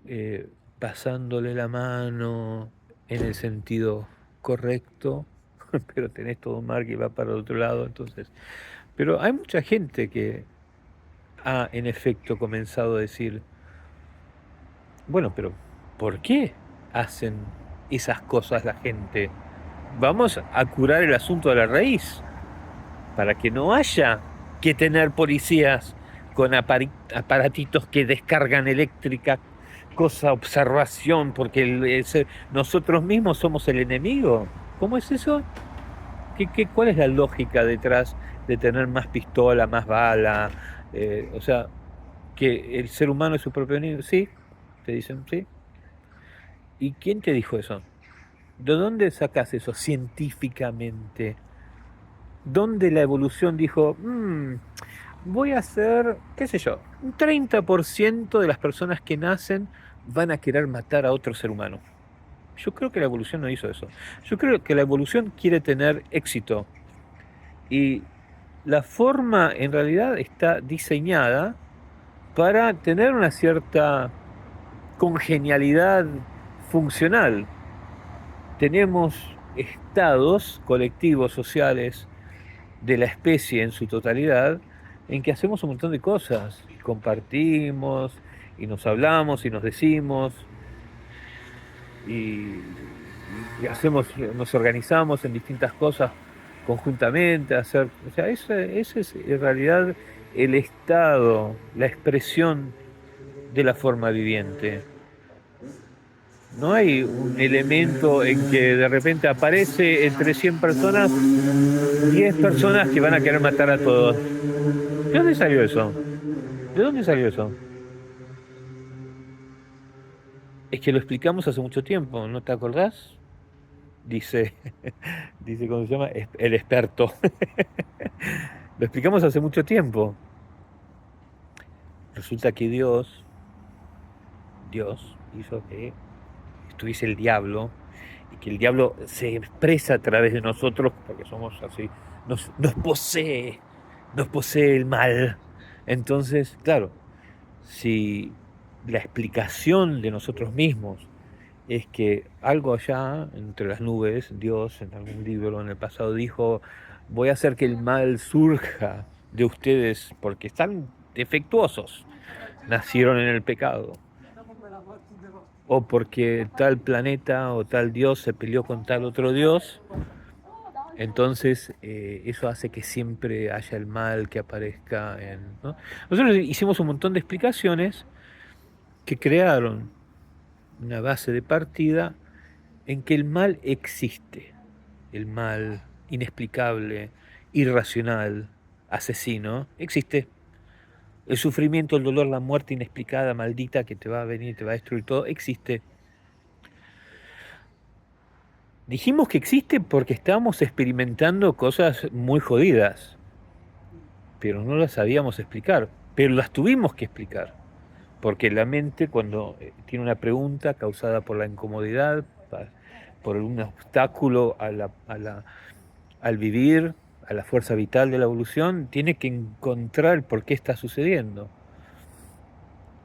eh, pasándole la mano en el sentido correcto, pero tenés todo un mar que va para otro lado, entonces. Pero hay mucha gente que ha en efecto comenzado a decir, bueno, pero ¿por qué hacen esas cosas la gente? Vamos a curar el asunto de la raíz, para que no haya que tener policías con aparatitos que descargan eléctrica, cosa, observación, porque nosotros mismos somos el enemigo. ¿Cómo es eso? ¿Cuál es la lógica detrás de tener más pistola, más bala? O sea, que el ser humano es su propio enemigo. Sí, te dicen, sí. ¿Y quién te dijo eso? ¿De dónde sacas eso científicamente? ¿Dónde la evolución dijo, voy a hacer, qué sé yo, un 30% de las personas que nacen van a querer matar a otro ser humano? Yo creo que la evolución no hizo eso. Yo creo que la evolución quiere tener éxito. Y la forma en realidad está diseñada para tener una cierta congenialidad funcional. Tenemos estados colectivos, sociales, de la especie en su totalidad, en que hacemos un montón de cosas, y compartimos, y nos hablamos, y nos decimos, y, y hacemos, nos organizamos en distintas cosas conjuntamente, o sea, ese es en realidad el estado, la expresión de la forma viviente. No hay un elemento en que de repente aparece entre 100 personas 10 personas que van a querer matar a todos. ¿De dónde salió eso? ¿De dónde salió eso? Es que lo explicamos hace mucho tiempo, ¿no te acordás? Dice, dice, ¿cómo se llama? El experto. Lo explicamos hace mucho tiempo. Resulta que Dios hizo que estuviese el diablo y que el diablo se expresa a través de nosotros porque somos así, nos posee el mal. Entonces, claro, si la explicación de nosotros mismos es que algo allá entre las nubes, Dios en algún libro en el pasado dijo, voy a hacer que el mal surja de ustedes porque están defectuosos, nacieron en el pecado, o porque tal planeta o tal Dios se peleó con tal otro Dios, entonces eso hace que siempre haya el mal que aparezca ¿no? Nosotros hicimos un montón de explicaciones que crearon una base de partida en que el mal existe, el mal inexplicable, irracional, asesino, existe. El sufrimiento, el dolor, la muerte inexplicada, maldita, que te va a venir, te va a destruir todo, existe. Dijimos que existe porque estábamos experimentando cosas muy jodidas, pero no las sabíamos explicar, pero las tuvimos que explicar, porque la mente cuando tiene una pregunta causada por la incomodidad, por un obstáculo al vivir, a la fuerza vital de la evolución, tiene que encontrar por qué está sucediendo.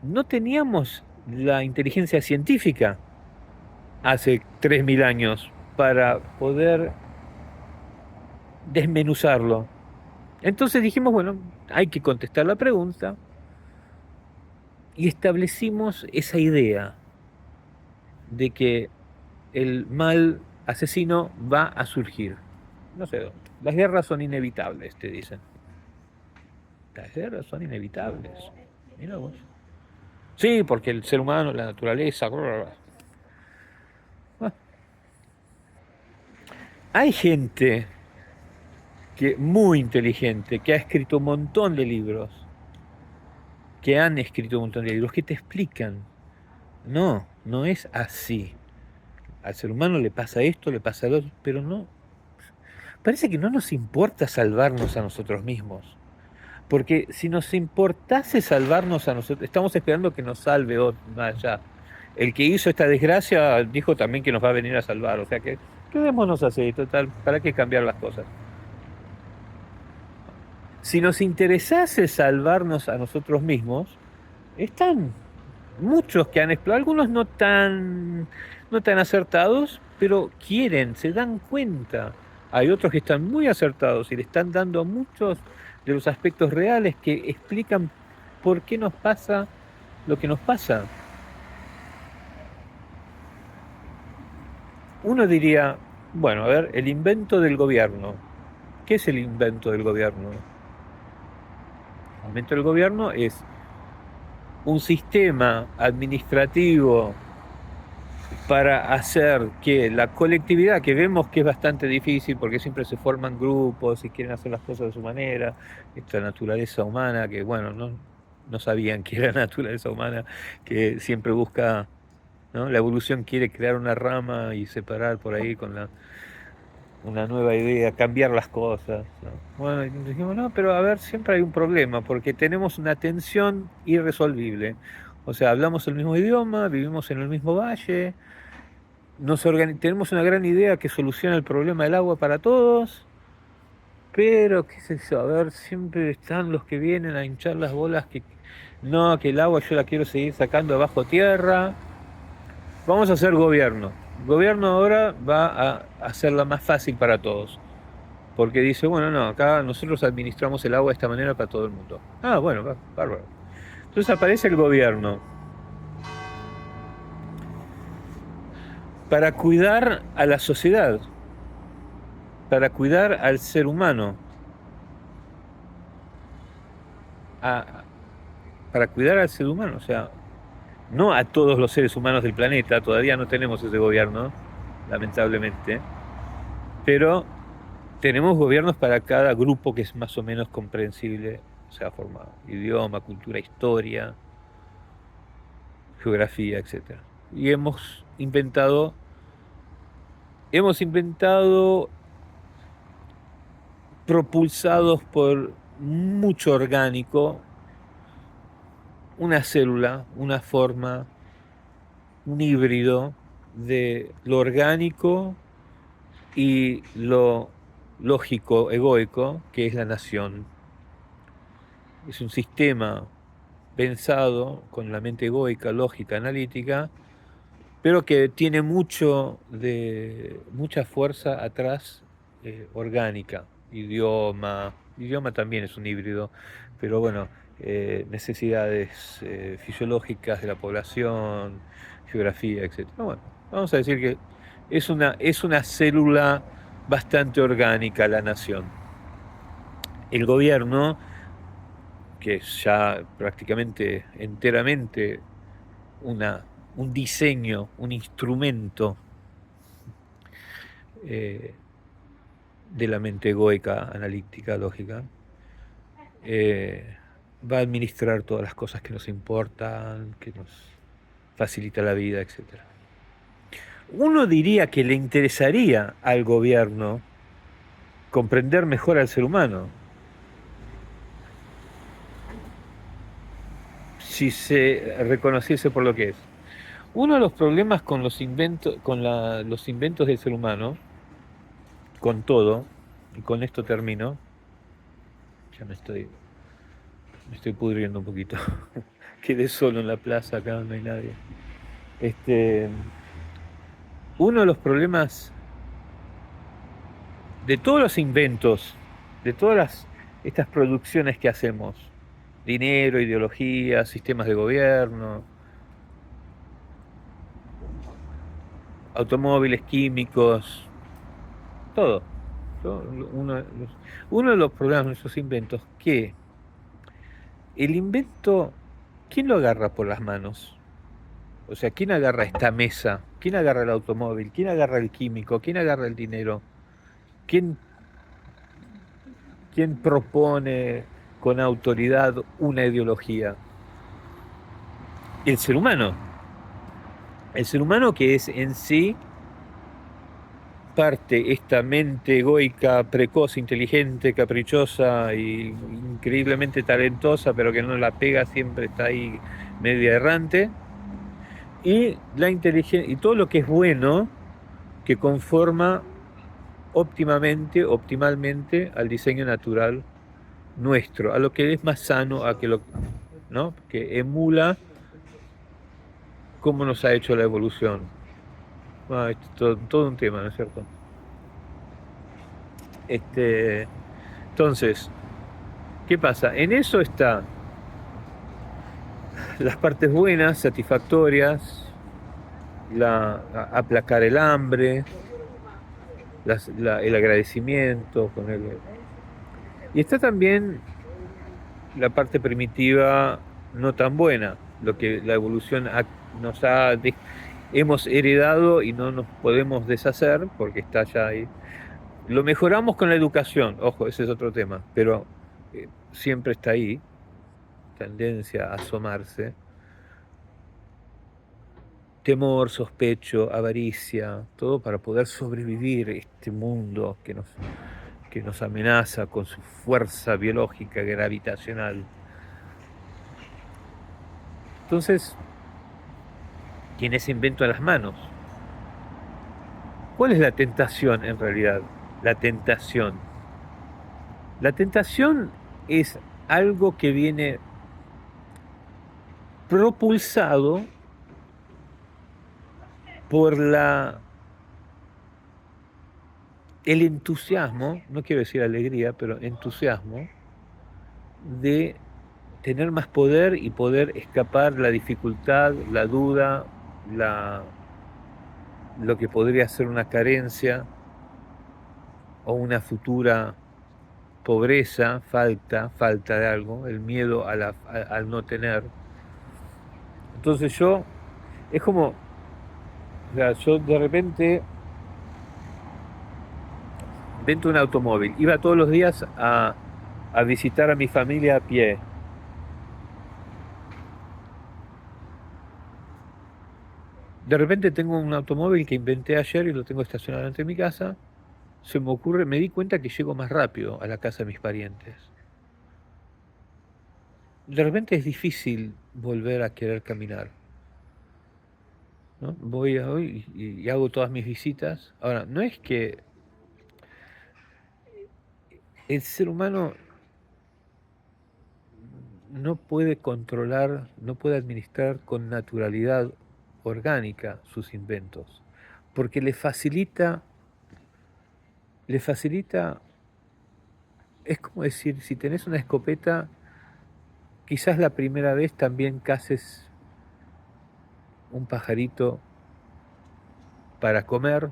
No teníamos la inteligencia científica hace 3.000 años para poder desmenuzarlo. Entonces dijimos, bueno, hay que contestar la pregunta y establecimos esa idea de que el mal asesino va a surgir. No sé dónde. Las guerras son inevitables, te dicen. Las guerras son inevitables. Mira vos. Sí, porque el ser humano, la naturaleza. Bla, bla, bla. Ah, hay gente que muy inteligente que ha escrito un montón de libros, que han escrito un montón de libros que te explican. No, no es así. Al ser humano le pasa esto, le pasa lo otro, pero no. Parece que no nos importa salvarnos a nosotros mismos. Porque si nos importase salvarnos a nosotros, estamos esperando que nos salve otro, más allá. El que hizo esta desgracia dijo también que nos va a venir a salvar. O sea que quedémonos así, total, ¿para qué cambiar las cosas? Si nos interesase salvarnos a nosotros mismos, están muchos que han explorado, algunos no tan acertados, pero quieren, se dan cuenta. Hay otros que están muy acertados y le están dando muchos de los aspectos reales que explican por qué nos pasa lo que nos pasa. Uno diría, bueno, a ver, el invento del gobierno. ¿Qué es el invento del gobierno? El invento del gobierno es un sistema administrativo para hacer que la colectividad, que vemos que es bastante difícil porque siempre se forman grupos y quieren hacer las cosas de su manera, esta naturaleza humana que, bueno, no sabían que era naturaleza humana, que siempre busca, ¿no? La evolución quiere crear una rama y separar por ahí con una nueva idea, cambiar las cosas, ¿no? Bueno, y dijimos, no, pero a ver, siempre hay un problema porque tenemos una tensión irresolvible. O sea, hablamos el mismo idioma, vivimos en el mismo valle, tenemos una gran idea que soluciona el problema del agua para todos, pero qué sé yo, a ver, siempre están los que vienen a hinchar las bolas que no, que el agua yo la quiero seguir sacando de bajo tierra. Vamos a hacer gobierno. El gobierno ahora va a hacerla más fácil para todos, porque dice, bueno, no, acá nosotros administramos el agua de esta manera para todo el mundo. Ah, bueno, bárbaro. Entonces aparece el gobierno para cuidar a la sociedad, para cuidar al ser humano, a- para cuidar al ser humano, o sea, no a todos los seres humanos del planeta, todavía no tenemos ese gobierno, lamentablemente, pero tenemos gobiernos para cada grupo que es más o menos comprensible, o sea, formado, idioma, cultura, historia, geografía, etcétera. Y hemos inventado, propulsados por mucho orgánico, una célula, una forma, un híbrido de lo orgánico y lo lógico, egoico, que es la nación. Es un sistema pensado con la mente egoica, lógica, analítica, pero que tiene mucha fuerza atrás, orgánica. Idioma también es un híbrido, pero bueno, necesidades fisiológicas de la población, geografía, etcétera. Bueno, vamos a decir que es una célula bastante orgánica la nación. El gobierno, que es ya prácticamente enteramente una, un diseño, un instrumento eh, de la mente egoica, analítica, lógica, eh, va a administrar todas las cosas que nos importan, que nos facilita la vida, etcétera. Uno diría que le interesaría al gobierno comprender mejor al ser humano si se reconociese por lo que es. Uno de los problemas con los inventos del ser humano, con todo, y con esto termino, ya me estoy pudriendo un poquito. Quedé solo en la plaza, acá no hay nadie. Este, uno de los problemas de todos los inventos, de estas producciones que hacemos, dinero, ideología, sistemas de gobierno, automóviles, químicos, todo. Uno de los problemas de nuestros inventos, que el invento, ¿quién lo agarra por las manos? O sea, ¿quién agarra esta mesa? ¿Quién agarra el automóvil? ¿Quién agarra el químico? ¿Quién agarra el dinero? ¿Quién, quién propone con autoridad una ideología? El ser humano. El ser humano, que es en sí parte esta mente egoica, precoz, inteligente, caprichosa y increíblemente talentosa, pero que no la pega, siempre está ahí media errante, y la inteligencia y todo lo que es bueno que conforma optimalmente al diseño natural nuestro, a lo que es más sano, a que lo, ¿no? Que emula cómo nos ha hecho la evolución. Esto es todo un tema, ¿no es cierto? Este, entonces, ¿qué pasa? En eso está las partes buenas, satisfactorias, aplacar el hambre, el agradecimiento con el... Y está también la parte primitiva no tan buena, lo que la evolución nos ha... hemos heredado y no nos podemos deshacer porque está ya ahí. Lo mejoramos con la educación, ojo, ese es otro tema, pero siempre está ahí, tendencia a asomarse. Temor, sospecho, avaricia, todo para poder sobrevivir este mundo que nos amenaza con su fuerza biológica gravitacional. Entonces, tiene ese invento a las manos. ¿Cuál es la tentación en realidad? La tentación. La tentación es algo que viene propulsado por el entusiasmo, no quiero decir alegría, pero entusiasmo, de tener más poder y poder escapar la dificultad, la duda, la, lo que podría ser una carencia o una futura pobreza, falta de algo, el miedo al no tener. Entonces es como, o sea, yo de repente vendo un automóvil, iba todos los días a visitar a mi familia a pie. De repente tengo un automóvil que inventé ayer y lo tengo estacionado ante mi casa. Se me ocurre, me di cuenta que llego más rápido a la casa de mis parientes. De repente es difícil volver a querer caminar, ¿no? Voy hoy y hago todas mis visitas. Ahora, no es que el ser humano no puede controlar, no puede administrar con naturalidad orgánica sus inventos, porque le facilita, es como decir, si tenés una escopeta, quizás la primera vez también caces un pajarito para comer,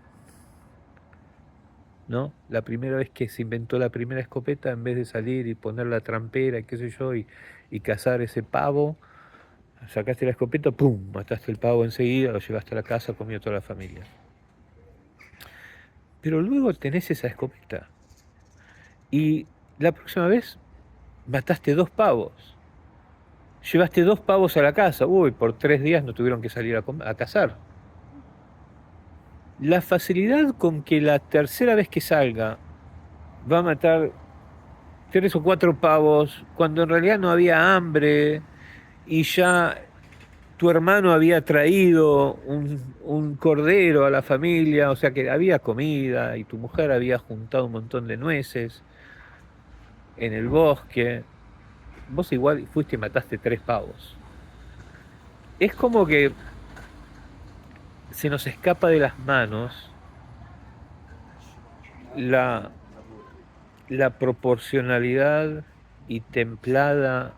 ¿no? La primera vez que se inventó la primera escopeta, en vez de salir y poner la trampera y qué sé yo, y cazar ese pavo, sacaste la escopeta, ¡pum! Mataste el pavo enseguida, lo llevaste a la casa, comió toda la familia. Pero luego tenés esa escopeta y la próxima vez mataste 2 pavos. Llevaste 2 pavos a la casa, uy, por 3 días no tuvieron que salir a cazar. La facilidad con que la tercera vez que salga va a matar 3 o 4 pavos, cuando en realidad no había hambre y ya tu hermano había traído un cordero a la familia, o sea que había comida y tu mujer había juntado un montón de nueces en el bosque, vos igual fuiste y mataste 3 pavos. Es como que se nos escapa de las manos la, la proporcionalidad y templada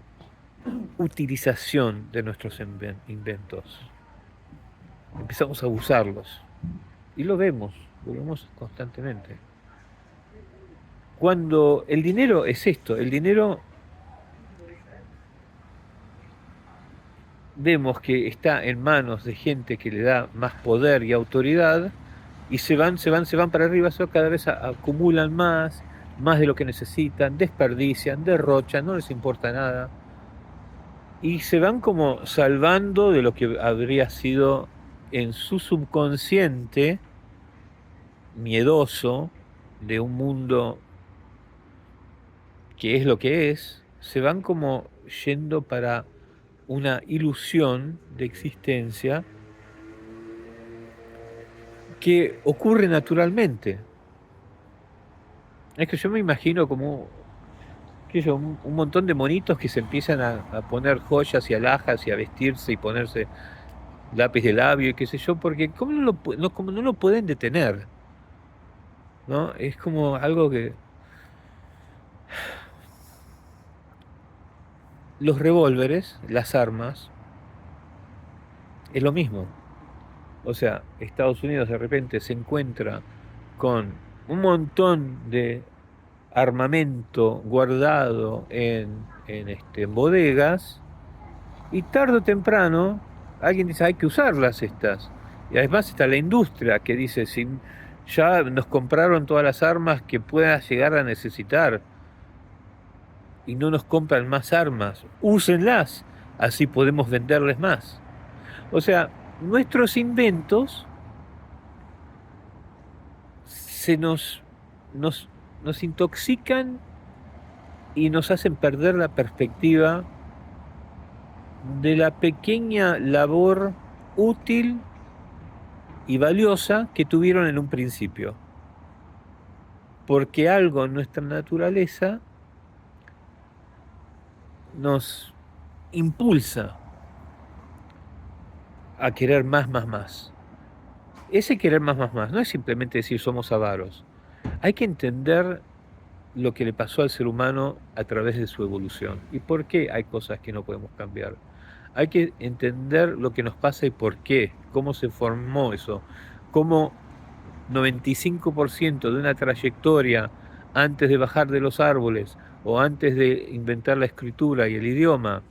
utilización de nuestros inventos. Empezamos a abusarlos. y lo vemos constantemente. Cuando el dinero es esto, el dinero vemos que está en manos de gente que le da más poder y autoridad y se van para arriba, cada vez acumulan más de lo que necesitan, desperdician, derrochan, no les importa nada y se van como salvando de lo que habría sido en su subconsciente miedoso de un mundo que es lo que es, se van como yendo para una ilusión de existencia que ocurre naturalmente. Es que yo me imagino como qué sé yo, un montón de monitos que se empiezan a poner joyas y alhajas y a vestirse y ponerse lápiz de labio y qué sé yo, porque ¿cómo como no lo pueden detener? ¿No? Es como algo que... Los revólveres, las armas, es lo mismo. O sea, Estados Unidos de repente se encuentra con un montón de armamento guardado en bodegas y tarde o temprano alguien dice hay que usarlas estas. Y además está la industria que dice si ya nos compraron todas las armas que pueda llegar a necesitar y no nos compran más armas, úsenlas, así podemos venderles más. O sea, nuestros inventos se nos, nos intoxican y nos hacen perder la perspectiva de la pequeña labor útil y valiosa que tuvieron en un principio. Porque algo en nuestra naturaleza nos impulsa a querer más. Ese querer más no es simplemente decir somos avaros. Hay que entender lo que le pasó al ser humano a través de su evolución y por qué hay cosas que no podemos cambiar. Hay que entender lo que nos pasa y por qué, cómo se formó eso, cómo 95% de una trayectoria antes de bajar de los árboles o antes de inventar la escritura y el idioma,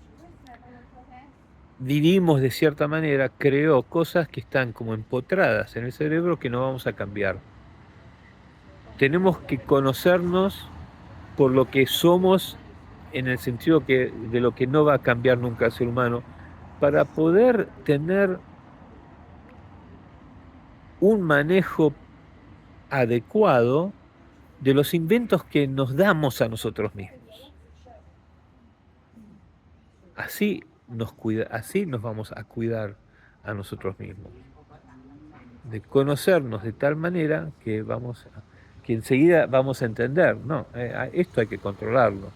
vivimos de cierta manera, creó cosas que están como empotradas en el cerebro que no vamos a cambiar. Tenemos que conocernos por lo que somos en el sentido que de lo que no va a cambiar nunca el ser humano, para poder tener un manejo adecuado de los inventos que nos damos a nosotros mismos. Así nos vamos a cuidar a nosotros mismos. De conocernos de tal manera que enseguida vamos a entender, no, esto hay que controlarlo.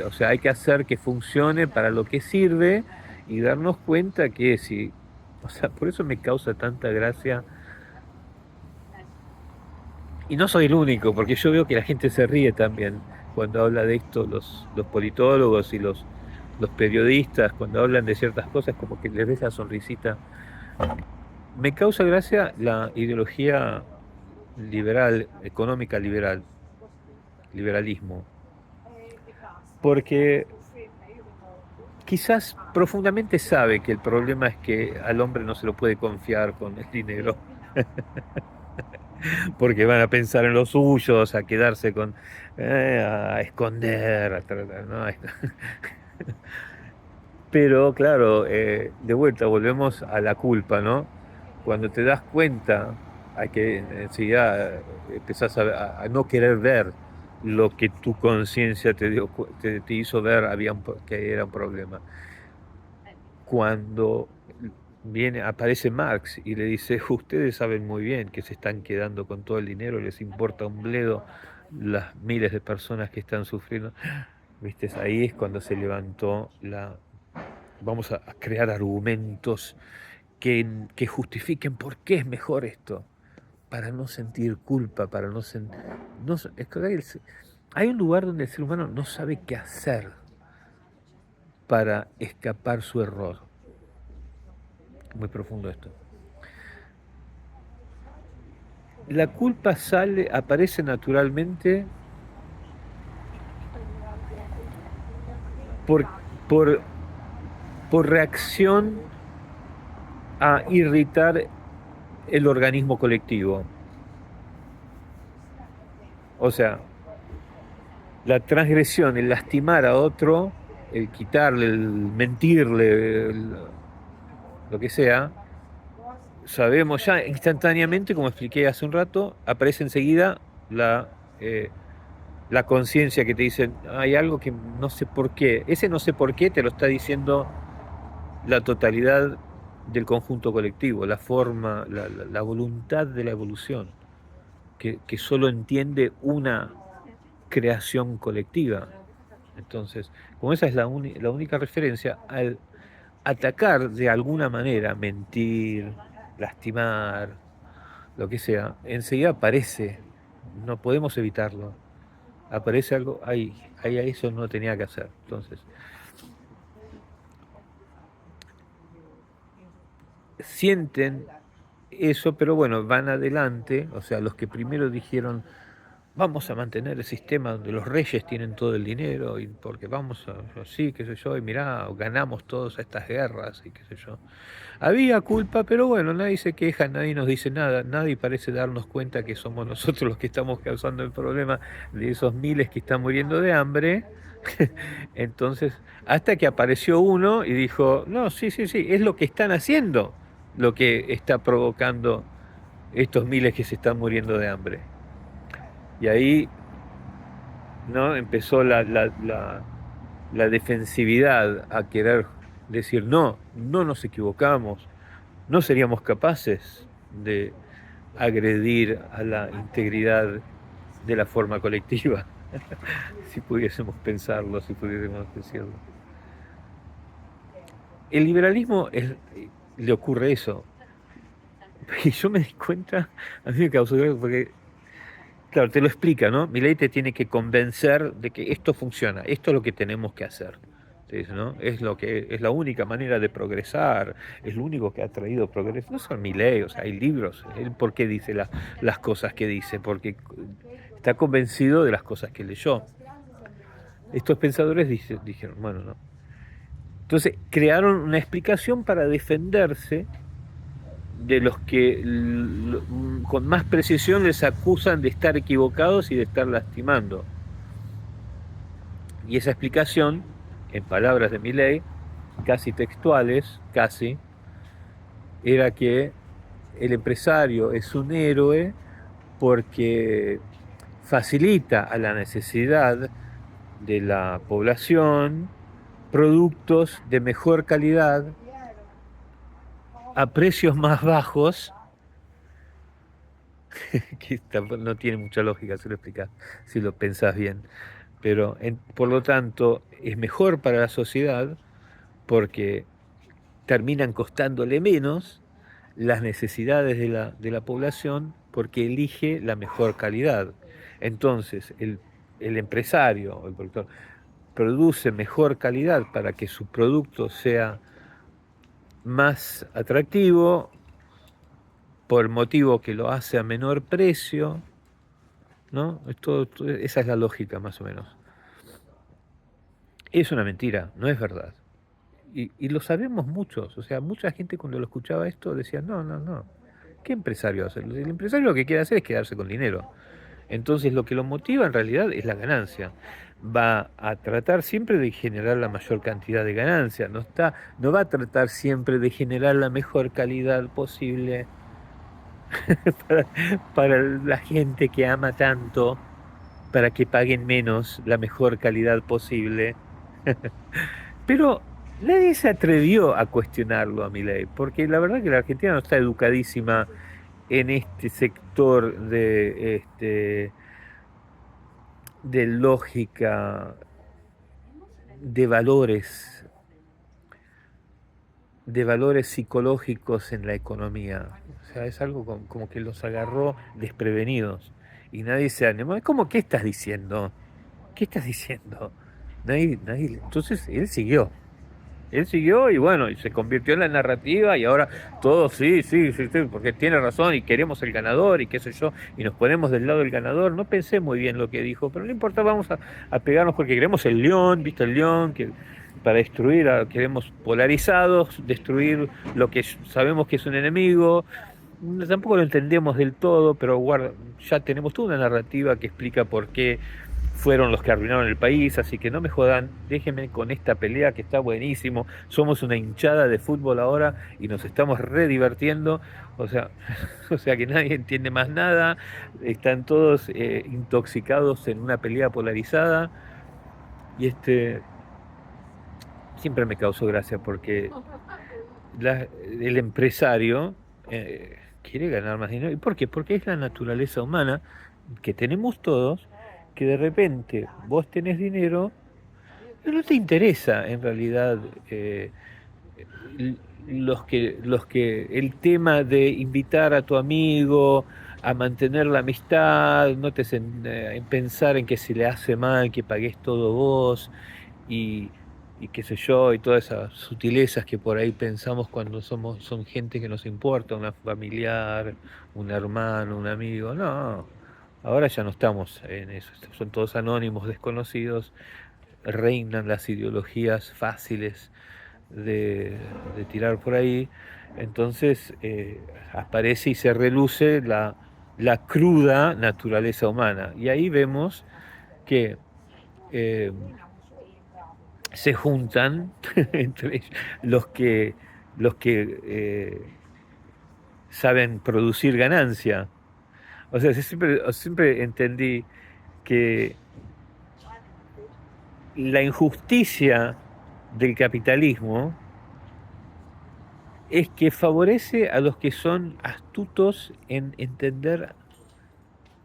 O sea, hay que hacer que funcione para lo que sirve y darnos cuenta que si, o sea, por eso me causa tanta gracia. Y no soy el único, porque yo veo que la gente se ríe también cuando habla de esto, los politólogos y los periodistas, cuando hablan de ciertas cosas, como que les ves la sonrisita. Me causa gracia la ideología liberal, económica liberal, liberalismo, porque quizás profundamente sabe que el problema es que al hombre no se lo puede confiar con el dinero, porque van a pensar en los suyos, a quedarse con, a esconder, a tratar, ¿no? Pero claro, de vuelta volvemos a la culpa, ¿no? Cuando te das cuenta, hay que enseguida empezás a no querer ver lo que tu conciencia te hizo ver que era un problema. Cuando aparece Marx y le dice, ustedes saben muy bien que se están quedando con todo el dinero, les importa un bledo las miles de personas que están sufriendo. ¿Viste? Ahí es cuando se levantó vamos a crear argumentos que justifiquen por qué es mejor esto, para no sentir culpa, para no sentir... No, es que hay un lugar donde el ser humano no sabe qué hacer para escapar su error. Muy profundo esto. la culpa aparece naturalmente por, por, por reacción a irritar el organismo colectivo. O sea, la transgresión, el lastimar a otro, el quitarle, el mentirle, lo que sea, sabemos ya instantáneamente, como expliqué hace un rato, aparece enseguida eh, la conciencia que te dice, hay algo que no sé por qué. Ese no sé por qué te lo está diciendo la totalidad del conjunto colectivo, la forma, la voluntad de la evolución, que solo entiende una creación colectiva. Entonces, como esa es la única referencia, al atacar de alguna manera, mentir, lastimar, lo que sea, enseguida aparece, no podemos evitarlo. Aparece algo, ay, eso no tenía que hacer. Entonces, sienten eso, pero bueno, van adelante, o sea, los que primero dijeron, vamos a mantener el sistema donde los reyes tienen todo el dinero, y porque vamos a, sí, qué sé yo, y mirá, ganamos todas estas guerras, y qué sé yo. Había culpa, pero bueno, nadie se queja, nadie nos dice nada, nadie parece darnos cuenta que somos nosotros los que estamos causando el problema de esos miles que están muriendo de hambre. Entonces, hasta que apareció uno y dijo, no, sí, sí, sí, es lo que están haciendo lo que está provocando estos miles que se están muriendo de hambre. Y ahí, ¿no? Empezó la defensividad a querer decir, no, no nos equivocamos, no seríamos capaces de agredir a la integridad de la forma colectiva, si pudiésemos pensarlo, si pudiésemos decirlo. El liberalismo le ocurre eso. Y yo me di cuenta, a mí me causó gracia porque, claro, te lo explica, ¿no? Milei te tiene que convencer de que esto funciona, esto es lo que tenemos que hacer. Te dice, ¿no? Es lo que es la única manera de progresar, es lo único que ha traído progreso. No son Milei, o sea, hay libros. Él por qué dice las cosas que dice, porque está convencido de las cosas que leyó. Estos pensadores dijeron, bueno, no. Entonces crearon una explicación para defenderse de los que con más precisión les acusan de estar equivocados y de estar lastimando. Y esa explicación, en palabras de Milei, casi textuales, casi, era que el empresario es un héroe porque facilita a la necesidad de la población productos de mejor calidad a precios más bajos, que no tiene mucha lógica si lo explicas, si lo pensás bien, pero por lo tanto es mejor para la sociedad porque terminan costándole menos las necesidades de la población porque elige la mejor calidad. Entonces, el empresario o el productor produce mejor calidad para que su producto sea más atractivo, por motivo que lo hace a menor precio, ¿no? Esa es la lógica, más o menos. Es una mentira, no es verdad. Y lo sabemos muchos, o sea, mucha gente cuando lo escuchaba esto decía, no, no, no, ¿qué empresario hace? El empresario lo que quiere hacer es quedarse con dinero. Entonces lo que lo motiva en realidad es la ganancia. Va a tratar siempre de generar la mayor cantidad de ganancia, no va a tratar siempre de generar la mejor calidad posible para, para la gente que ama tanto, para que paguen menos la mejor calidad posible. Pero nadie se atrevió a cuestionarlo a Milei, porque la verdad que la Argentina no está educadísima en este sector de lógica, de valores, de valores psicológicos en la economía. O sea, es algo como que los agarró desprevenidos y nadie se animó. Es como, ¿qué estás diciendo? ¿Qué estás diciendo? Nadie. Entonces él siguió. Él siguió y bueno, y se convirtió en la narrativa y ahora todos sí, sí, sí, sí, porque tiene razón y queremos el ganador y qué sé yo, y nos ponemos del lado del ganador. No pensé muy bien lo que dijo, pero no importa, vamos a pegarnos porque queremos el león, ¿viste el león? Que para destruir, queremos polarizados, destruir lo que sabemos que es un enemigo. Tampoco lo entendemos del todo, pero guarda, ya tenemos toda una narrativa que explica por qué fueron los que arruinaron el país, así que no me jodan, déjenme con esta pelea que está buenísimo. Somos una hinchada de fútbol ahora y nos estamos re divirtiendo, o sea, o sea que nadie entiende más nada, están todos intoxicados en una pelea polarizada y siempre me causó gracia porque el empresario quiere ganar más dinero. ¿Y por qué? Porque es la naturaleza humana que tenemos todos, que de repente vos tenés dinero, pero no te interesa en realidad l- el tema de invitar a tu amigo a mantener la amistad, no te en pensar en que se le hace mal que pagues todo vos y, y qué sé yo, y todas esas sutilezas que por ahí pensamos cuando son gente que nos importa, una familiar, un hermano, un amigo. No, ahora ya no estamos en eso, son todos anónimos, desconocidos, reinan las ideologías fáciles de tirar por ahí. Entonces aparece y se reluce la cruda naturaleza humana. Y ahí vemos que eh, se juntan entre ellos los que saben producir ganancia. O sea, siempre entendí que la injusticia del capitalismo es que favorece a los que son astutos en entender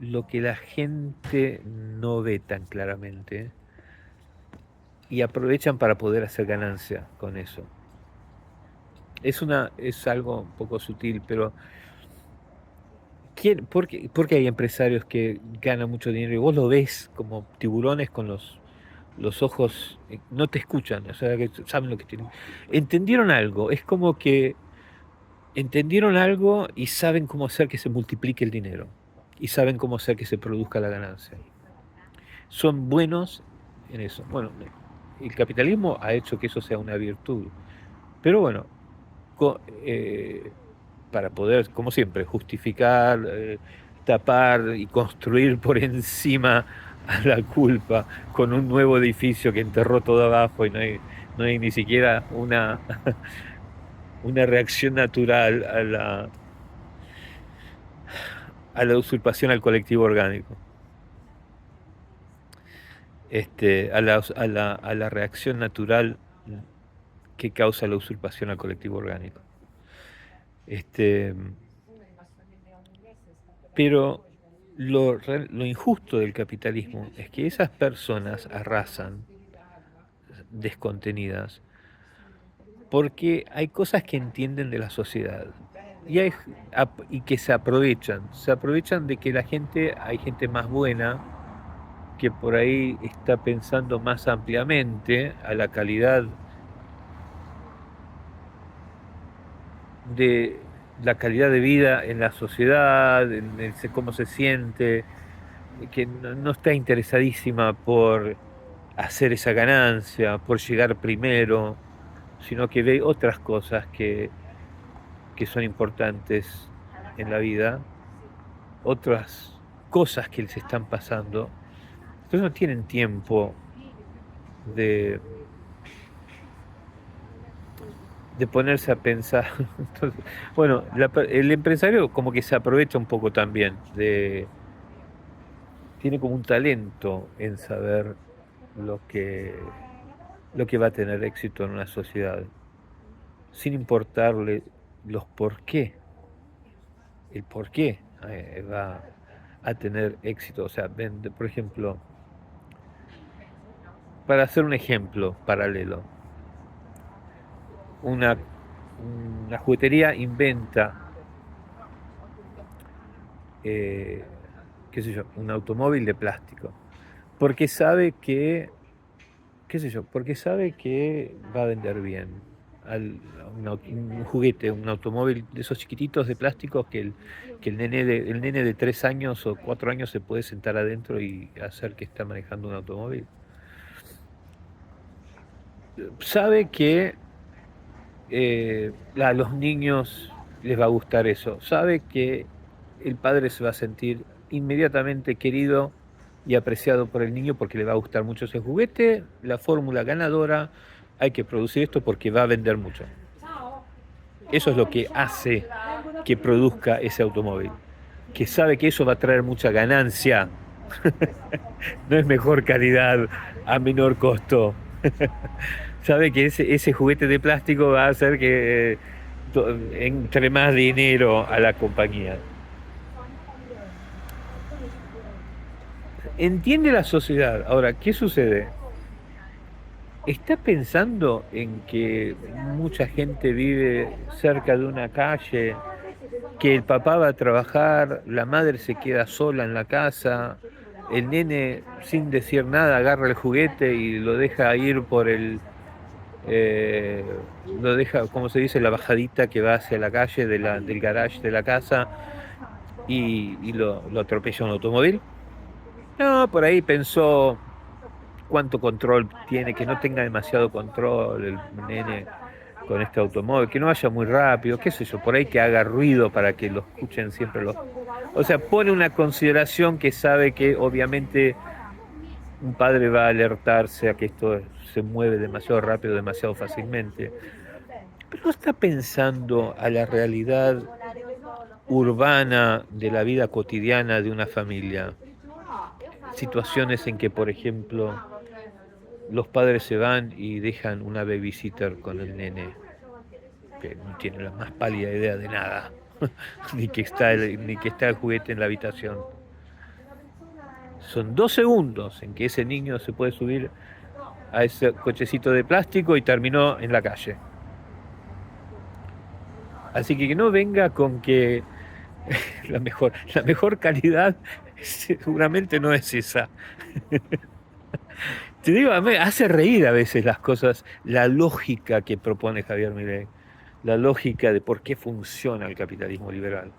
lo que la gente no ve tan claramente y aprovechan para poder hacer ganancia con eso. Es algo un poco sutil, pero ¿por qué hay empresarios que ganan mucho dinero y vos lo ves como tiburones con los ojos, no te escuchan, o sea, que saben lo que tienen? Entendieron algo, es como que entendieron algo y saben cómo hacer que se multiplique el dinero y saben cómo hacer que se produzca la ganancia. Son buenos en eso. Bueno, el capitalismo ha hecho que eso sea una virtud, pero bueno, co- eh, para poder, como siempre, justificar, tapar y construir por encima a la culpa con un nuevo edificio que enterró todo abajo y no hay ni siquiera una reacción natural a la usurpación al colectivo orgánico, a la reacción natural que causa la usurpación al colectivo orgánico. Este, pero lo injusto del capitalismo es que esas personas arrasan descontenidas porque hay cosas que entienden de la sociedad y que se aprovechan de que hay gente más buena que por ahí está pensando más ampliamente a la calidad de la calidad de vida en la sociedad, cómo se siente, que no está interesadísima por hacer esa ganancia, por llegar primero, sino que ve otras cosas que son importantes en la vida, otras cosas que les están pasando. Entonces no tienen tiempo de, de ponerse a pensar. Entonces, bueno, el empresario como que se aprovecha un poco también tiene como un talento en saber lo que va a tener éxito en una sociedad, sin importarle los por qué, el por qué va a tener éxito. O sea, por ejemplo, para hacer un ejemplo paralelo, una, una juguetería inventa, eh, qué sé yo, un automóvil de plástico, porque sabe que qué sé yo, porque sabe que va a vender bien. Un juguete, un automóvil de esos chiquititos de plásticos el nene de 3 años o 4 años se puede sentar adentro y hacer que está manejando un automóvil. Sabe que a los niños les va a gustar eso. Sabe que el padre se va a sentir inmediatamente querido y apreciado por el niño porque le va a gustar mucho ese juguete, la fórmula ganadora, hay que producir esto porque va a vender mucho. Eso es lo que hace que produzca ese automóvil, que sabe que eso va a traer mucha ganancia. No es mejor calidad a menor costo. Sabe que ese juguete de plástico va a hacer que entre más dinero a la compañía. Entiende la sociedad. Ahora, ¿qué sucede? ¿Está pensando en que mucha gente vive cerca de una calle, que el papá va a trabajar, la madre se queda sola en la casa, el nene sin decir nada agarra el juguete y lo deja ir por eh, lo deja, como se dice, la bajadita que va hacia la calle del garage de la casa y lo atropella un automóvil? No, por ahí pensó cuánto control tiene, que no tenga demasiado control el nene con este automóvil, que no vaya muy rápido, qué sé yo, por ahí que haga ruido para que lo escuchen siempre los... O sea, pone una consideración que sabe que obviamente un padre va a alertarse a que esto se mueve demasiado rápido, demasiado fácilmente, pero no está pensando a la realidad urbana de la vida cotidiana de una familia. Situaciones en que, por ejemplo, los padres se van y dejan una babysitter con el nene, que no tiene la más pálida idea de nada, ni que está el juguete en la habitación. Son 2 segundos en que ese niño se puede subir a ese cochecito de plástico y terminó en la calle. Así que no venga con que la mejor calidad seguramente no es esa. Te digo, me hace reír a veces las cosas, la lógica que propone Javier Milei, la lógica de por qué funciona el capitalismo liberal.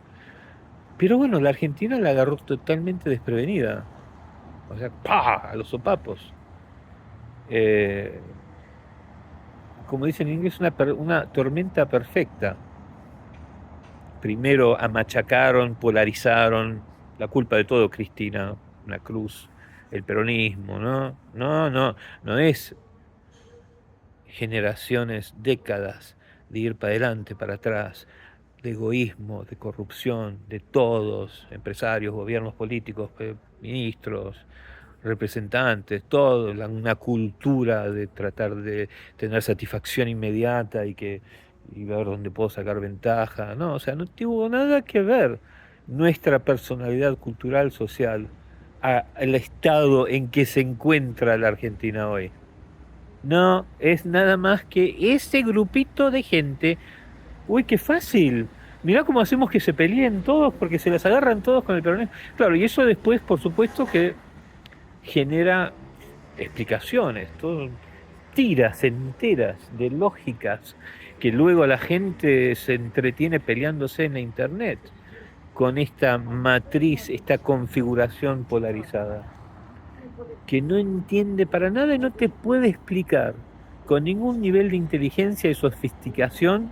Pero bueno, la Argentina la agarró totalmente desprevenida. O sea, ¡pah! A los sopapos. Eh, como dicen en inglés, una tormenta perfecta. Primero amachacaron, polarizaron, la culpa de todo Cristina, una cruz, el peronismo, ¿no? No es generaciones, décadas de ir para adelante, para atrás, de egoísmo, de corrupción, de todos, empresarios, gobiernos políticos, ministros, representantes, todo, una cultura de tratar de tener satisfacción inmediata y ver dónde puedo sacar ventaja. No, o sea, no tuvo nada que ver nuestra personalidad cultural, social, al estado en que se encuentra la Argentina hoy. No, es nada más que ese grupito de gente. Uy, qué fácil. Mirá cómo hacemos que se peleen todos porque se las agarran todos con el peronismo. Claro, y eso después, por supuesto, que genera explicaciones, todo, tiras enteras de lógicas que luego la gente se entretiene peleándose en la internet con esta matriz, esta configuración polarizada, que no entiende para nada y no te puede explicar con ningún nivel de inteligencia y sofisticación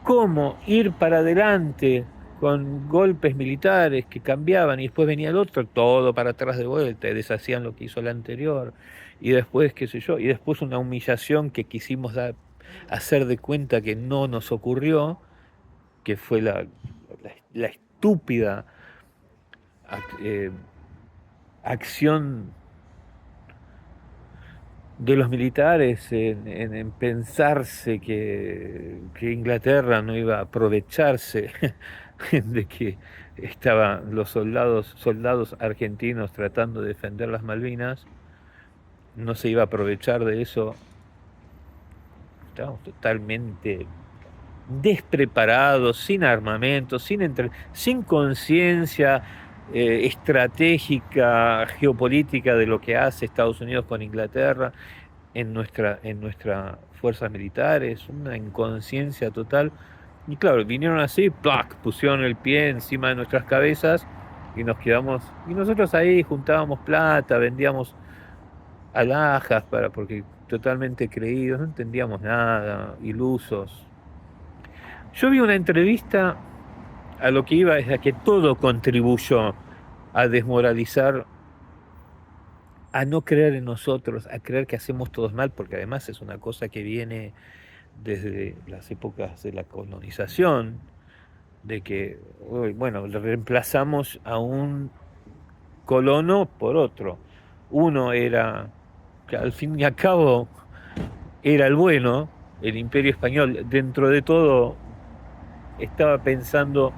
cómo ir para adelante con golpes militares que cambiaban y después venía el otro, todo para atrás de vuelta, y deshacían lo que hizo el anterior, y después, qué sé yo, y después una humillación que quisimos hacer de cuenta que no nos ocurrió, que fue la estúpida eh, acción de los militares en pensarse que Inglaterra no iba a aprovecharse de que estaban los soldados argentinos tratando de defender las Malvinas, no se iba a aprovechar de eso. Estábamos totalmente despreparados, sin armamento, sin conciencia estratégica, geopolítica de lo que hace Estados Unidos con Inglaterra. en nuestras fuerzas militares, una inconsciencia total. Y claro, vinieron así, ¡plac! Pusieron el pie encima de nuestras cabezas y nos quedamos. Y nosotros ahí juntábamos plata, vendíamos alhajas porque totalmente creídos, no entendíamos nada, ilusos. Yo vi una entrevista, a lo que iba es a que todo contribuyó a desmoralizar, a no creer en nosotros, a creer que hacemos todos mal, porque además es una cosa que viene desde las épocas de la colonización, de que, uy, bueno, le reemplazamos a un colono por otro. Uno era, que al fin y al cabo era el bueno, el Imperio Español, dentro de todo estaba pensando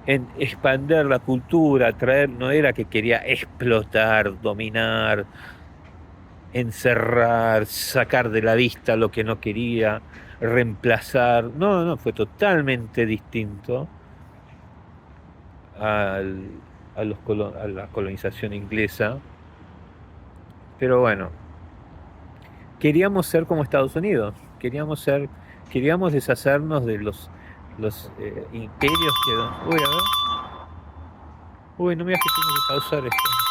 en expandir la cultura, traer, no era que quería explotar, dominar, encerrar, sacar de la vista lo que no quería, reemplazar. No, no, fue totalmente distinto al- a la colonización inglesa. Pero bueno, queríamos ser como Estados Unidos, queríamos deshacernos de los imperios que... Uy, a ver. Uy, no me digas que tengo que pausar esto.